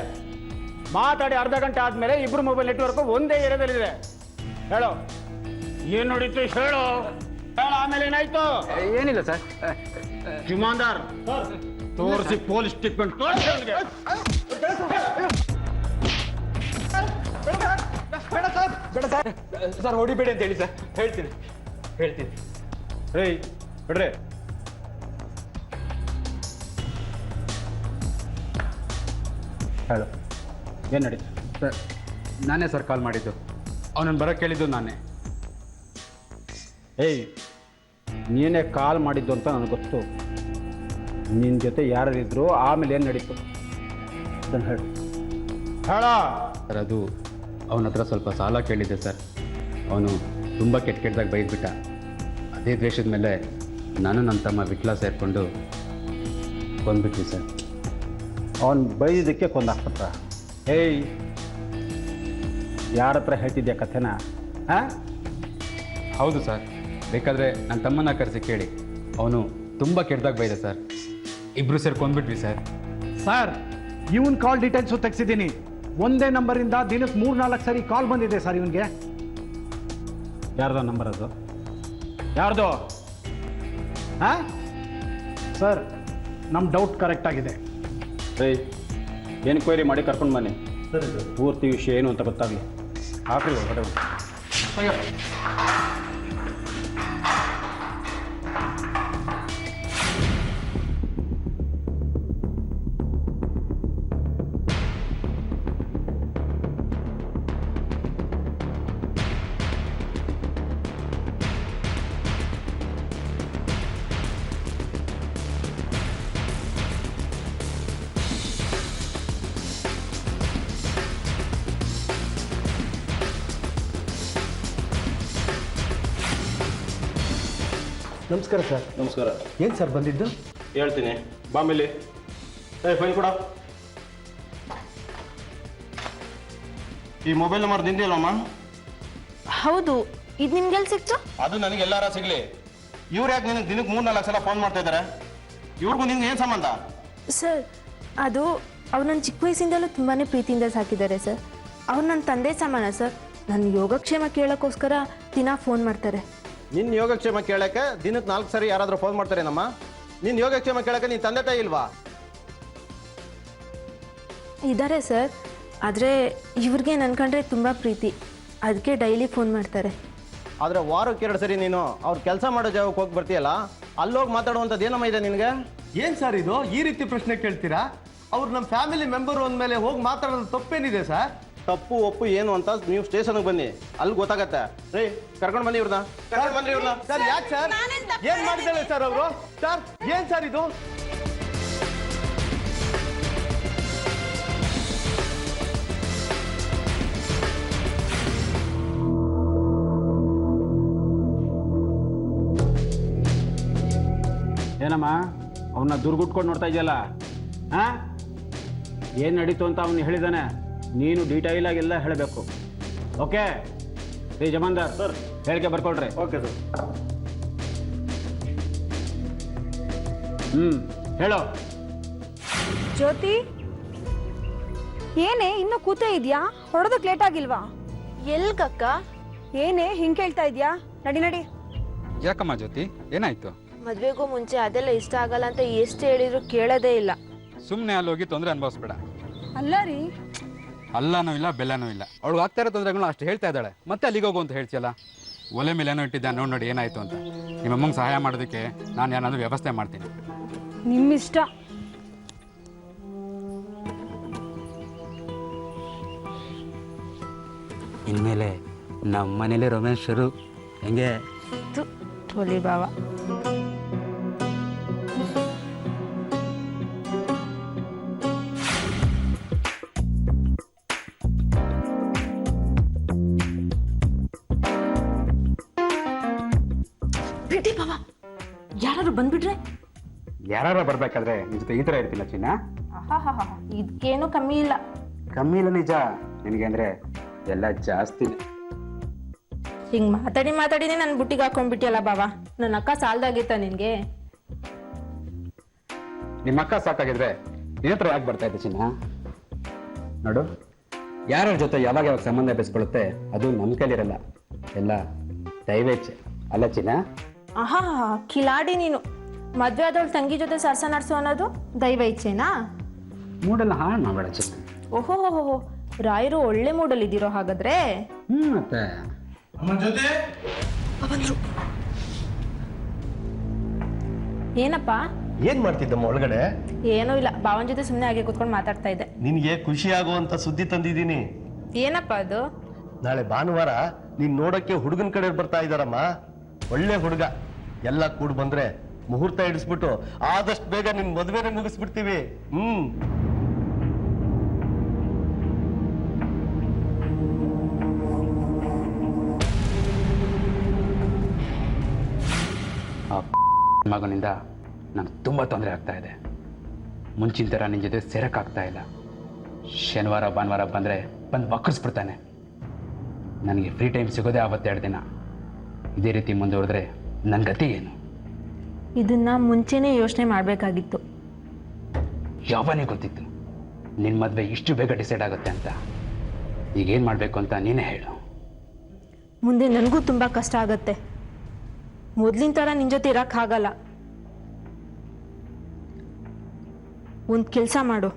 ಮಾತಾಡಿ ಅರ್ಧ ಗಂಟೆ ಆದಮೇಲೆ ಇಬ್ಬರು ಮೊಬೈಲ್ ನೆಟ್ವರ್ಕ್ ಒಂದೇ ಏರಿಯಾದಲ್ಲಿದೆ. ಹೇಳೋ, ಏನು ನೋಡಿತ್ತು ಹೇಳು. ಹೇಳ, ಆಮೇಲೆ ಏನಾಯ್ತು? ಏನಿಲ್ಲ ಸರ್. ಜುಮಾನ್ದಾರ್ ತೋರಿಸಿ, ಪೊಲೀಸ್ ಸ್ಟೇಟ್ಮೆಂಟ್ ತೋರಿಸಿ ಅವನಿಗೆ. ಸರ್, ಹೊಡಿಬೇಡಿ ಅಂತ ಹೇಳಿ ಸರ್. ಹೇಳ್ತೀನಿ. ಏಯ್, ಬಿಡ್ರಿ. ಹೇಳು, ಏನು ನಡೀತು? ಸರ್, ನಾನೇ ಸರ್ ಕಾಲ್ ಮಾಡಿದ್ದು. ಅವನನ್ನು ಬರೋಕ್ಕೆ ಕೇಳಿದ್ದು ನಾನೇ. ಏಯ್, ನೀನೇ ಕಾಲ್ ಮಾಡಿದ್ದು ಅಂತ ನನಗೆ ಗೊತ್ತು. ನಿನ್ನ ಜೊತೆ ಯಾರಿದ್ರು, ಆಮೇಲೆ ಏನು ನಡೀತು ಅದನ್ನು ಹೇಳು. ಹೇಳ. ಸರ್, ಅದು ಅವನ ಹತ್ರ ಸ್ವಲ್ಪ ಸಾಲ ಕೇಳಿದ್ದೆ ಸರ್. ಅವನು ತುಂಬ ಕೆಟ್ಟದಾಗಿ ಬೈದ್ಬಿಟ್ಟ. ಅದೇ ದ್ವೇಷದ ಮೇಲೆ ನಾನು ನನ್ನ ತಮ್ಮ ವಿಟ್ಲ ಸೇರಿಕೊಂಡು ಕೊಂದ್ಬಿಟ್ವಿ ಸರ್. ಅವನು ಬೈದಿದ್ದಕ್ಕೆ ಕೊಂದಾಕ್ಬಿಟ್ರ? ಏಯ್, ಯಾರ ಹತ್ರ ಹೇಳ್ತಿದ್ಯಾ ಕಥೆನ? ಹಾಂ, ಹೌದು ಸರ್. ಬೇಕಾದರೆ ನನ್ನ ತಮ್ಮನ್ನ ಕರೆಸಿ ಕೇಳಿ. ಅವನು ತುಂಬ ಕೆಟ್ಟದಾಗಿ ಬೈದ ಸರ್. ಇಬ್ಬರು ಸೇರಿ ಕೊಂದ್ಬಿಟ್ವಿ ಸರ್. ಸರ್, ಇವನ್ ಕಾಲ್ ಡೀಟೇಲ್ಸು ತೆಗ್ಸಿದ್ದೀನಿ. ಒಂದೇ ನಂಬರಿಂದ ದಿನಕ್ಕೆ 3-4 ಸರಿ ಕಾಲ್ ಬಂದಿದೆ ಸರ್ ಇವನಿಗೆ. ಯಾರ್ದೋ ನಂಬರ್ ಅದು? ಯಾರ್ದು? ಹಾಂ ಸರ್, ನಮ್ಮ ಡೌಟ್ ಕರೆಕ್ಟ್ ಆಗಿದೆ. ಏಯ್, ಎನ್ಕ್ವೈರಿ ಮಾಡಿ ಕರ್ಕೊಂಡು ಬನ್ನಿ. ಪೂರ್ತಿ ವಿಷಯ ಏನು ಅಂತ ಗೊತ್ತಾಗಲಿ. ಹಾಕ್ರಿ ಹೊರಗಡೆ. ನಮಸ್ಕಾರ ಸರ್. ನಮಸ್ಕಾರ. ಏನು ಸರ್ ಬಂದಿದ್ದು? ಹೇಳ್ತೀನಿ, ಬಾಮೇಲಿ. ಫೈನ್ ಕೊಡ. ಈ ಮೊಬೈಲ್ ನಂಬರ್ ನಿಂದಿಲ್ಲಮ್ಮ? ಹೌದು. ಇದು ನಿಮ್ಗೆಲ್ಲಿ ಸಿಕ್ತು? ಅದು ನನಗೆ ಎಲ್ಲಾರ ಸಿಗ್ಲಿ. ಇವ್ರು ಯಾಕೆ ನಿನಗೆ ದಿನಕ್ಕೆ 3-4 ಸಲ ಫೋನ್ ಮಾಡ್ತಾ ಇದ್ದಾರೆ? ಇವ್ರಿಗೂ ನಿನ್ಗೆ ಏನು ಸಂಬಂಧ? ಸರ್, ಅದು ಅವ್ರು ನನ್ನ ಚಿಕ್ಕ ವಯಸ್ಸಿಂದಲೂ ತುಂಬಾ ಪ್ರೀತಿಯಿಂದ ಸಾಕಿದ್ದಾರೆ ಸರ್. ಅವ್ರು ನನ್ನ ತಂದೆ ಸಮಾನ ಸರ್. ನನ್ನ ಯೋಗಕ್ಷೇಮ ಕೇಳೋಕ್ಕೋಸ್ಕರ ದಿನ ಫೋನ್ ಮಾಡ್ತಾರೆ. ನಿನ್ನ ಯೋಗಕ್ಷೇಮ ಕೇಳಕ್ಕೆ ದಿನಕ್ಕೆ 4 ಸರಿ ಯಾರಾದರೂ ಫೋನ್ ಮಾಡ್ತಾರೆ ನಮ್ಮ? ನಿನ್ನ ಯೋಗಕ್ಷೇಮ ಕೇಳಕ್ಕೆ ನಿನ್ನ ತಂದೆ ತಾಯಿ ಇಲ್ವಾ? ಇದ್ದಾರೆ ಸರ್, ಆದರೆ ಇವ್ರಿಗೆ ನನ್ನ ಕಂಡ್ರೆ ತುಂಬ ಪ್ರೀತಿ. ಅದಕ್ಕೆ ಡೈಲಿ ಫೋನ್ ಮಾಡ್ತಾರೆ. ಆದರೆ ವಾರಕ್ಕೆ 2 ಸರಿ ನೀನು ಅವ್ರು ಕೆಲಸ ಮಾಡೋ ಜಾಗಕ್ಕೆ ಹೋಗಿ ಬರ್ತೀಯಲ್ಲ, ಅಲ್ಲೋಗಿ ಮಾತಾಡುವಂಥದ್ದು ಏನಮ್ಮ ಇದೆ ನಿನಗೆ? ಏನು ಸರ್ ಇದು? ಈ ರೀತಿ ಪ್ರಶ್ನೆ ಕೇಳ್ತೀರಾ? ಅವ್ರು ನಮ್ಮ ಫ್ಯಾಮಿಲಿ ಮೆಂಬರು ಅಂದಮೇಲೆ ಹೋಗಿ ಮಾತಾಡೋದು ತಪ್ಪೇನಿದೆ ಸರ್? ತಪ್ಪು ಒಪ್ಪು ಏನು ಅಂತ ನೀವು ಸ್ಟೇಷನ್ಗೆ ಬನ್ನಿ, ಅಲ್ಲಿ ಗೊತ್ತಾಗತ್ತೆ. ರೀ, ಕರ್ಕೊಂಡು ಬನ್ನಿ ಇವ್ರನ್ನ. ಸರ್, ಯಾಕೆ ಸರ್? ಏನು ಮಾಡಿದ್ದಾಳೆ ಸರ್ ಅವರು? ಸರ್, ಏನು ಸರ್ ಇದು? ಏನಮ್ಮ ಅವನ್ನ ದುರ್ಗುಟ್ಕೊಂಡು ನೋಡ್ತಾ ಇದೆಯಲ್ಲ? ಹಾಂ, ಏನು ನಡೀತು ಅಂತ ಅವನು ಹೇಳಿದಾನೆ. ನೀನು ಡೀಟೈಲಾಗೆಲ್ಲ ಹೇಳಬೇಕು. ಓಕೆ ರೀ ಜಮಾನ್ದಾರ್ ಸರ್ ಹೇಳಿಕೆ ಬರ್ಕೊಳ್ರಿ. Okay sir. ಹೇಳೋ. ಜ್ಯೋತಿ, ಏನೇ ಇನ್ನೂ ಕೂತೇ ಇದೆಯಾ? ಹೊರಡೋದಕ್ಕೆ ಲೇಟ್ ಆಗಿಲ್ವಾ? ಎಲ್ಗಕ್ಕ? ಏನೇ ಹಿಂಗೆ ಕೇಳ್ತಾ ಇದೆಯಾ? ನಡಿ ನಡಿ. ಯಾಕಮ್ಮ ಜ್ಯೋತಿ, ಏನಾಯ್ತು? ಮದ್ವೆಗೂ ಮುಂಚೆ ಅದೆಲ್ಲ ಇಷ್ಟ ಆಗಲ್ಲ ಅಂತ ಎಷ್ಟು ಹೇಳಿದ್ರು ಕೇಳೋದೇ ಇಲ್ಲ. ಸುಮ್ಮನೆ ಅಲ್ಲಿ ಹೋಗಿ ತೊಂದರೆ ಅನುಭವಿಸ್ಬೇಡ. ಅಲ್ಲ ರೀ, ಅಲ್ಲನೂ ಇಲ್ಲ ಬೆಲ್ಲನೂ ಇಲ್ಲ. ಅವಳು ಆಗ್ತಾ ಇರೋ ತೊಂದರೆಗಳನ್ನ ಅಷ್ಟು ಹೇಳ್ತಾ ಇದ್ದಾಳೆ, ಮತ್ತೆ ಅಲ್ಲಿಗೆ ಹೋಗು ಅಂತ ಹೇಳ್ತಿಯಲ್ಲ. ಒಲೆ ಮೇಲೆ ಏನೋ ಇಟ್ಟಿದ್ದೆ, ನೋಡಿ ಏನಾಯ್ತು ಅಂತ. ನಿಮ್ಮಮ್ಮಂಗೆ ಸಹಾಯ ಮಾಡೋದಕ್ಕೆ ನಾನು ಏನಾದರೂ ವ್ಯವಸ್ಥೆ ಮಾಡ್ತೀನಿ. ನಿಮ್ಮಿಷ್ಟ. ಇನ್ಮೇಲೆ ನಮ್ಮ ಮನೇಲಿ ರೊಮ್ಯಾನ್ಸ್ ಶುರು. ಹೆಂಗೆ? ಟೋಲಿ ಬಾವ. ಬಿಡಿ ಬಾವ, ಯಾರು ಬಂದ್ಬಿಟ್ರೆ? ಯಾರು ಬರ್ಬೇಕಾದ್ರೆ ನಿನ್ ಜೊತೆ ಈ ಥರ ಇರ್ತಿಲ್ಲ ಚಿನ್ನ. ಇದಕ್ಕೇನು ಕಮ್ಮಿ ಇಲ್ಲ. ಕಮ್ಮಿ ಇಲ್ಲ ನಿಜ. ನಿನಗೆ ಅಂದರೆ ಎಲ್ಲ ಜಾಸ್ತಿನೇ. ಹಿಂಗ್ ಮಾತಾಡಿನೇ ನನ್ನ ಬುಟ್ಟಿಗೆ ಹಾಕೊಂಡ್ಬಿಟ್ಟಿಯಲ್ಲ ಬಾವ. ನನ್ನ ಅಕ್ಕ ಸಾಲ್ದಾಗಿತ್ತ ನಿನ್ಗೆ? ನಿಮ್ಮ ಅಕ್ಕ ಸಾಕಾಗಿದ್ರೆ ನಿನ್ನ ಹತ್ರ ಯಾಕೆ ಬರ್ತಾ ಇದ್ದೆ ಚಿನ್ನ? ನೋಡು, ಯಾರ ಜೊತೆ ಯಾವಾಗ ಸಂಬಂಧ ಬೆಳೆಸ್ಕೊಳ್ಳುತ್ತೆ ಅದು ನಮ್ಮ ಕೈಲಿರಲ್ಲ, ಎಲ್ಲ ದೈವೇಚ್ಛೆ ಅಲ್ಲ ಚಿನ್ನ? ಆಹಾ, ಕಿಲಾಡಿ ನೀನು. ಮದ್ವೆ ಆದವಳು ತಂಗಿ ಜೊತೆ ಸರ್ಸ ನಡೆಸು ಅನ್ನೋದು ದೈವ ಇಚ್ಛೆನಾ? ಮೂಡೆಲ್ಲ ಹಾಳು ಮಾಡಬೇಡ ಚಿನ್ನ. ಓಹೋ, ರಾಯರು ಒಳ್ಳೆ ಮೂಡಲ್ಲಿ ಇದ್ದೀರೋ ಹಾಗಾದ್ರೆ. ಮತ್ತೆ ಏನಪ್ಪ? ಏನ್ ಮಾಡ್ತಿದ್ದಮ್ಮ ಒಳಗಡೆ? ಏನೂ ಇಲ್ಲ, ಭಾವನ ಜೊತೆ ಸುಮ್ಮನೆ ಹಾಗೆ ಕೂತ್ಕೊಂಡು ಮಾತಾಡ್ತಾ ಇದ್ದೆ. ನಿನ್ಗೆ ಖುಷಿ ಆಗುವಂತ ಸುದ್ದಿ ತಂದಿದ್ದೀನಿ. ಏನಪ್ಪ ಅದು? ನಾಳೆ ಭಾನುವಾರ ನೀನ್ ನೋಡಕ್ಕೆ ಹುಡುಗನ ಕಡೆ ಬರ್ತಾ ಇದ್ದಾರಮ್ಮ. ಒಳ್ಳೆ ಹುಡುಗ. ಎಲ್ಲ ಕೂಡ್ ಬಂದ್ರೆ ಮುಹೂರ್ತ ಇಡಿಸ್ಬಿಟ್ಟು ಆದಷ್ಟು ಬೇಗ ನಿನ್ ಮದುವೆನೇ ಮುಗಿಸ್ಬಿಡ್ತೀವಿ. ಮಗನಿಂದ ನನಗೆ ತುಂಬ ತೊಂದರೆ ಆಗ್ತಾ ಇದೆ. ಮುಂಚಿನ ಥರ ನಿನ್ನ ಜೊತೆ ಸೇರಕ್ಕಾಗ್ತಾ ಇಲ್ಲ. ಶನಿವಾರ ಭಾನುವಾರ ಬಂದರೆ ಬಂದು ವಕ್ರಿಸ್ಬಿಡ್ತಾನೆ. ನನಗೆ ಫ್ರೀ ಟೈಮ್ ಸಿಗೋದೇ ಆವತ್ತೆರಡು ದಿನ. ಇದೇ ರೀತಿ ಮುಂದುವರೆದ್ರೆ ನನ್ನ ಗತಿ ಏನು? ಇದನ್ನ ಮುಂಚೆನೇ ಯೋಚನೆ ಮಾಡಬೇಕಾಗಿತ್ತು. ಯಾವನೇ ಗೊತ್ತಿತ್ತು ನಿನ್ನ ಮದುವೆ ಇಷ್ಟು ಬೇಗ ಡಿಸೈಡ್ ಆಗುತ್ತೆ ಅಂತ. ಈಗೇನು ಮಾಡಬೇಕು ಅಂತ ನೀನೇ ಹೇಳು. ಮುಂದೆ ನನಗೂ ತುಂಬ ಕಷ್ಟ ಆಗತ್ತೆ. ಮೊದಲಿನ ಥರ ನಿನ್ನ ಜೊತೆ ಇರೋಕ್ಕಾಗಲ್ಲ. ಒಂದು ಕೆಲಸ ಮಾಡು,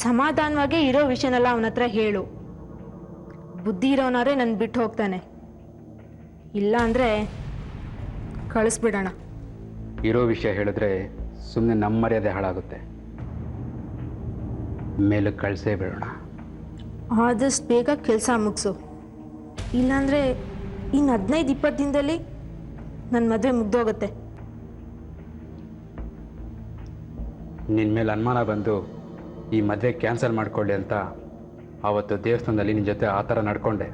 ಸಮಾಧಾನವಾಗಿ ಇರೋ ವಿಷಯನೆಲ್ಲ ಅವನ ಹತ್ರ ಹೇಳು. ಬುದ್ಧಿ ಇರೋನಾದ್ರೆ ನನ್ನ ಬಿಟ್ಟು ಹೋಗ್ತಾನೆ, ಇಲ್ಲ ಅಂದರೆ ಕಳಿಸ್ಬಿಡೋಣ. ಇರೋ ವಿಷಯ ಹೇಳಿದ್ರೆ ಸುಮ್ಮನೆ ನಮ್ಮ ಮರ್ಯಾದೆ ಹಾಳಾಗುತ್ತೆ. ಮೇಲೆ ಕಳಿಸೇ ಬಿಡೋಣ. ಆದಷ್ಟು ಬೇಗ ಕೆಲಸ ಮುಗಿಸು, ಇಲ್ಲಾಂದರೆ ಇನ್ನು 15-20 ದಿನದಲ್ಲಿ ನನ್ನ ಮದುವೆ ಮುಗ್ದೋಗುತ್ತೆ. ನಿನ್ನ ಮೇಲೆ ಅನುಮಾನ ಬಂದು ಈ ಮದುವೆ ಕ್ಯಾನ್ಸಲ್ ಮಾಡಿಕೊಳ್ಳಿ ಅಂತ ಆವತ್ತು ದೇವಸ್ಥಾನದಲ್ಲಿ ನಿನ್ನ ಜೊತೆ ಆ ಥರ ನಡ್ಕೊಂಡೆ.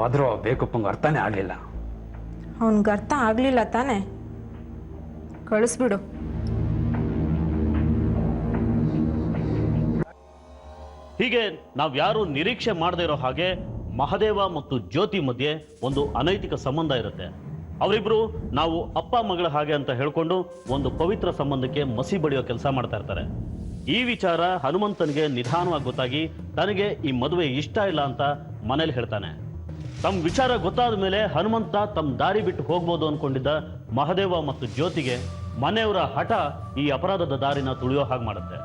ಆದರೂ ಆ ಬೇಕಪ್ಪಂಗೆ ಅರ್ಥನೇ ಆಗಲಿಲ್ಲ. ಅವನಿಗೆ ಅರ್ಥ ಆಗಲಿಲ್ಲ ತಾನೆ? ಕಳಿಸ್ಬಿಡು. ಹೀಗೆ ನಾವ್ಯಾರು ನಿರೀಕ್ಷೆ ಮಾಡದೇ ಇರೋ ಹಾಗೆ ಮಹದೇವ ಮತ್ತು ಜ್ಯೋತಿ ಮಧ್ಯೆ ಒಂದು ಅನೈತಿಕ ಸಂಬಂಧ ಇರುತ್ತೆ. ಅವರಿಬ್ರು ನಾವು ಅಪ್ಪ ಮಗಳ ಹಾಗೆ ಅಂತ ಹೇಳ್ಕೊಂಡು ಒಂದು ಪವಿತ್ರ ಸಂಬಂಧಕ್ಕೆ ಮಸಿ ಬಳಿಯೋ ಕೆಲಸ ಮಾಡ್ತಾ ಇರ್ತಾರೆ. ಈ ವಿಚಾರ ಹನುಮಂತನಿಗೆ ನಿಧಾನವಾಗಿ ಗೊತ್ತಾಗಿ ತನಗೆ ಈ ಮದುವೆ ಇಷ್ಟ ಇಲ್ಲ ಅಂತ ಮನೇಲಿ ಹೇಳ್ತಾನೆ. ತಮ್ಮ ವಿಚಾರ ಗೊತ್ತಾದ ಮೇಲೆ ಹನುಮಂತ ತಮ್ಮ ದಾರಿ ಬಿಟ್ಟು ಹೋಗ್ಬೋದು ಅನ್ಕೊಂಡಿದ್ದ ಮಹದೇವ ಮತ್ತು ಜ್ಯೋತಿಗೆ ಮನೆಯವರ ಹಠ ಈ ಅಪರಾಧದ ದಾರಿನ ತುಳಿಯೋ ಹಾಗೆ ಮಾಡುತ್ತೆ.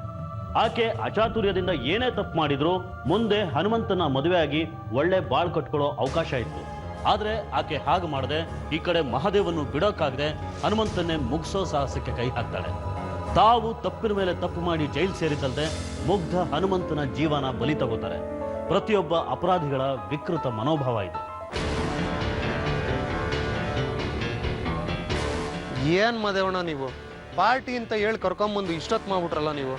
ಆಕೆ ಅಚಾತುರ್ಯದಿಂದ ಏನೇ ತಪ್ಪು ಮಾಡಿದ್ರು ಮುಂದೆ ಹನುಮಂತನ ಮದುವೆಯಾಗಿ ಒಳ್ಳೆ ಬಾಳ್ ಕಟ್ಕೊಳ್ಳೋ ಅವಕಾಶ ಇತ್ತು. ಆದ್ರೆ ಆಕೆ ಹಾಗೆ ಮಾಡದೆ ಈ ಕಡೆ ಮಹದೇವನ್ನು ಬಿಡೋಕ್ಕಾಗದೆ ಹನುಮಂತನ್ನೇ ಮುಗಿಸೋ ಸಾಹಸಕ್ಕೆ ಕೈ ಹಾಕ್ತಾಳೆ. ತಾವು ತಪ್ಪಿನ ಮೇಲೆ ತಪ್ಪು ಮಾಡಿ ಜೈಲು ಸೇರಿದ್ದಲ್ಲದೆ ಮುಗ್ಧ ಹನುಮಂತನ ಜೀವನ ಬಲಿ ತಗೋತಾರೆ. ಪ್ರತಿಯೊಬ್ಬ ಅಪರಾಧಿಗಳ ವಿಕೃತ ಮನೋಭಾವ ಇದು. ಏನ್ ಮದೇವಣ್ಣ ನೀವು ಪಾರ್ಟಿ ಅಂತ ಹೇಳಿ ಕರ್ಕೊಂಬಂದು ಇಷ್ಟೊತ್ತು ಮಾಡ್ಬಿಟ್ರಲ್ಲ ನೀವು.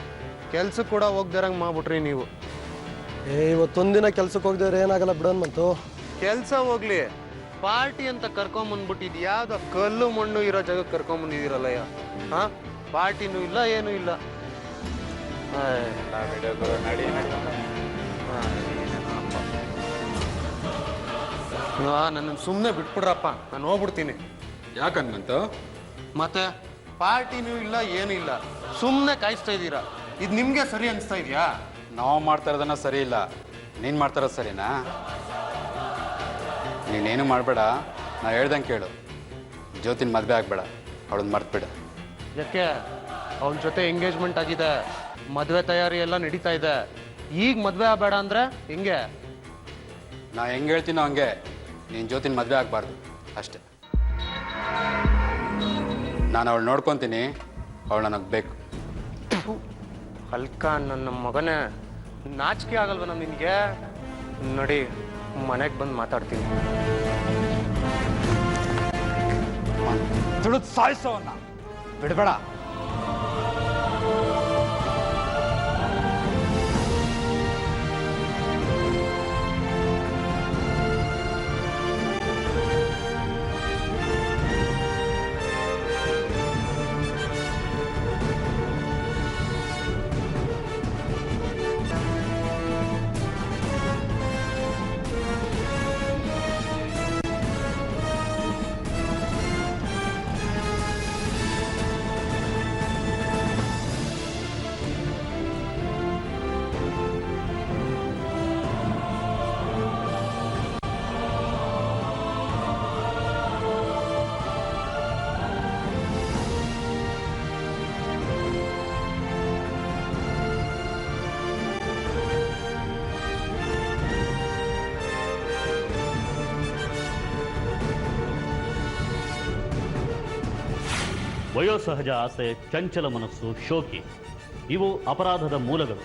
ಕೆಲ್ಸಕ್ಕೆ ಕೂಡ ಹೋಗ್ದಿರಂಗೆ ಮಾಡ್ಬಿಟ್ರಿ ನೀವು. ಇವತ್ತೊಂದಿನ ಕೆಲ್ಸಕ್ಕೆ ಹೋಗ್ದೇವ್ರೆ ಏನಾಗಲ್ಲ ಬಿಡೋನ್ಮಂತು. ಕೆಲ್ಸ ಹೋಗ್ಲಿ, ಪಾರ್ಟಿ ಅಂತ ಕರ್ಕೊಂಬಂದ್ಬಿಟ್ಟಿದ್ ಯಾವ್ದೋ ಕಲ್ಲು ಮಣ್ಣು ಇರೋ ಜಾಗಕ್ಕೆ ಕರ್ಕೊಂಬಂದಿದ್ದೀರಲ್ಲಯ್ಯ. ಹಾ, ಪಾರ್ಟಿನೂ ಇಲ್ಲ ಏನೂ ಇಲ್ಲ. ನನ್ನ ಸುಮ್ಮನೆ ಬಿಟ್ಬಿಡ್ರಪ್ಪ, ನಾನು ಹೋಗ್ಬಿಡ್ತೀನಿ. ಯಾಕೆ ಹನುಮಂತ? ಮತ್ತೆ ಪಾರ್ಟಿನೂ ಇಲ್ಲ, ಏನೂ ಇಲ್ಲ, ಸುಮ್ಮನೆ ಕಾಯಿಸ್ತಾ ಇದ್ದೀರಾ. ಇದು ನಿಮಗೆ ಸರಿ ಅನಿಸ್ತಾ ಇದೆಯಾ? ನಾವು ಮಾಡ್ತಾ ಇರೋದನ್ನ ಸರಿ ಇಲ್ಲ, ನೀನು ಮಾಡ್ತಾ ಇರೋದು ಸರಿನಾ? ನೀನೇನು ಮಾಡಬೇಡ, ನಾ ಹೇಳ್ದಂಗೆ ಕೇಳು. ಜ್ಯೋತಿನ ಮದುವೆ ಆಗಬೇಡ, ಅವಳನ್ನ ಮರ್ತ್ಬಿಡ. ಯಾಕೆ? ಅವಳ ಜೊತೆ ಎಂಗೇಜ್ಮೆಂಟ್ ಆಗಿದೆ, ಮದುವೆ ತಯಾರಿ ಎಲ್ಲ ನಡೀತಾ ಇದೆ. ಈಗ ಮದುವೆ ಆಗಬೇಡ ಅಂದರೆ ಹೆಂಗೆ? ನಾ ಹೆಂಗೆ ಹೇಳ್ತೀನೋ ಹಂಗೆ, ನೀನು ಜ್ಯೋತಿನ ಮದುವೆ ಆಗಬಾರ್ದು ಅಷ್ಟೆ. ನಾನು ಅವಳು ನೋಡ್ಕೊತೀನಿ, ಅವಳು ನನಗೆ ಬೇಕು. ಅಲ್ಕ ನನ್ನ ಮಗನೇ, ನಾಚಿಕೆ ಆಗಲ್ವ ನಿನಗೆ? ನೋಡಿ, ಮನೆಗೆ ಬಂದು ಮಾತಾಡ್ತೀನಿ. ತುಳಿದು ಸಾಯಿಸೋವನ್ನ ಬಿಡಬೇಡ. ವಯೋಸಹಜ ಆಸೆ, ಚಂಚಲ ಮನಸ್ಸು, ಶೋಕಿ ಇವು ಅಪರಾಧದ ಮೂಲಗಳು.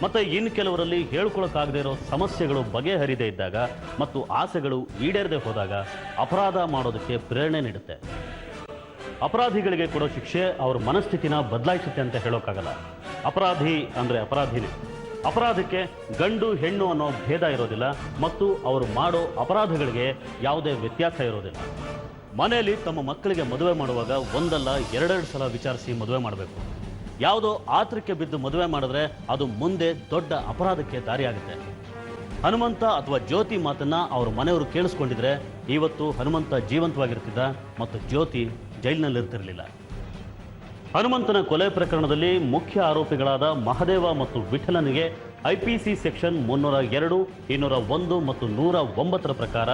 ಮತ್ತು ಇನ್ನು ಕೆಲವರಲ್ಲಿ ಹೇಳ್ಕೊಳಕ್ಕಾಗದೇ ಇರೋ ಸಮಸ್ಯೆಗಳು ಬಗೆಹರಿದೇ ಇದ್ದಾಗ ಮತ್ತು ಆಸೆಗಳು ಈಡೇರದೆ ಹೋದಾಗ ಅಪರಾಧ ಮಾಡೋದಕ್ಕೆ ಪ್ರೇರಣೆ ನೀಡುತ್ತೆ. ಅಪರಾಧಿಗಳಿಗೆ ಕೊಡೋ ಶಿಕ್ಷೆ ಅವ್ರ ಮನಸ್ಥಿತಿನ ಬದಲಾಯಿಸುತ್ತೆ ಅಂತ ಹೇಳೋಕ್ಕಾಗಲ್ಲ. ಅಪರಾಧಿ ಅಂದರೆ ಅಪರಾಧಿನೇ. ಅಪರಾಧಕ್ಕೆ ಗಂಡು ಹೆಣ್ಣು ಅನ್ನೋ ಭೇದ ಇರೋದಿಲ್ಲ ಮತ್ತು ಅವರು ಮಾಡೋ ಅಪರಾಧಗಳಿಗೆ ಯಾವುದೇ ವ್ಯತ್ಯಾಸ ಇರೋದಿಲ್ಲ. ಮನೆಯಲ್ಲಿ ತಮ್ಮ ಮಕ್ಕಳಿಗೆ ಮದುವೆ ಮಾಡುವಾಗ ಒಂದಲ್ಲ ಎರಡೆರಡು ಸಲ ವಿಚಾರಿಸಿ ಮದುವೆ ಮಾಡಬೇಕು. ಯಾವುದೋ ಆತುರಕ್ಕೆ ಬಿದ್ದು ಮದುವೆ ಮಾಡಿದ್ರೆ ಅದು ಮುಂದೆ ದೊಡ್ಡ ಅಪರಾಧಕ್ಕೆ ದಾರಿಯಾಗುತ್ತೆ. ಹನುಮಂತ ಅಥವಾ ಜ್ಯೋತಿ ಮಾತನ್ನ ಅವ್ರ ಮನೆಯವರು ಕೇಳಿಸ್ಕೊಂಡಿದ್ರೆ ಇವತ್ತು ಹನುಮಂತ ಜೀವಂತವಾಗಿರ್ತಿದ್ದ ಮತ್ತು ಜ್ಯೋತಿ ಜೈಲಿನಲ್ಲಿರ್ತಿರಲಿಲ್ಲ. ಹನುಮಂತನ ಕೊಲೆ ಪ್ರಕರಣದಲ್ಲಿ ಮುಖ್ಯ ಆರೋಪಿಗಳಾದ ಮಹದೇವ ಮತ್ತು ವಿಠಲನಿಗೆ IPC ಸೆಕ್ಷನ್ 302, 201 ಮತ್ತು 109 ಪ್ರಕಾರ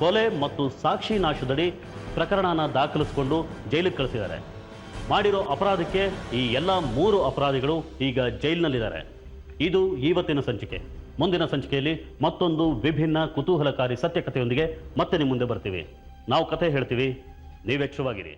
ಕೊಲೆ ಮತ್ತು ಸಾಕ್ಷಿ ನಾಶದಡಿ ಪ್ರಕರಣನ ದಾಖಲಿಸಿಕೊಂಡು ಜೈಲಿಗೆ ಕಳಿಸಿದ್ದಾರೆ. ಮಾಡಿರೋ ಅಪರಾಧಕ್ಕೆ ಈ ಎಲ್ಲ 3 ಅಪರಾಧಿಗಳು ಈಗ ಜೈಲಿನಲ್ಲಿದ್ದಾರೆ. ಇದು ಇವತ್ತಿನ ಸಂಚಿಕೆ. ಮುಂದಿನ ಸಂಚಿಕೆಯಲ್ಲಿ ಮತ್ತೊಂದು ವಿಭಿನ್ನ ಕುತೂಹಲಕಾರಿ ಸತ್ಯಕಥೆಯೊಂದಿಗೆ ಮತ್ತೆ ನಿಮ್ಮ ಮುಂದೆ ಬರ್ತೀವಿ. ನಾವು ಕಥೆ ಹೇಳ್ತೀವಿ, ನೀವು ಎಚ್ಚರವಾಗಿರಿ.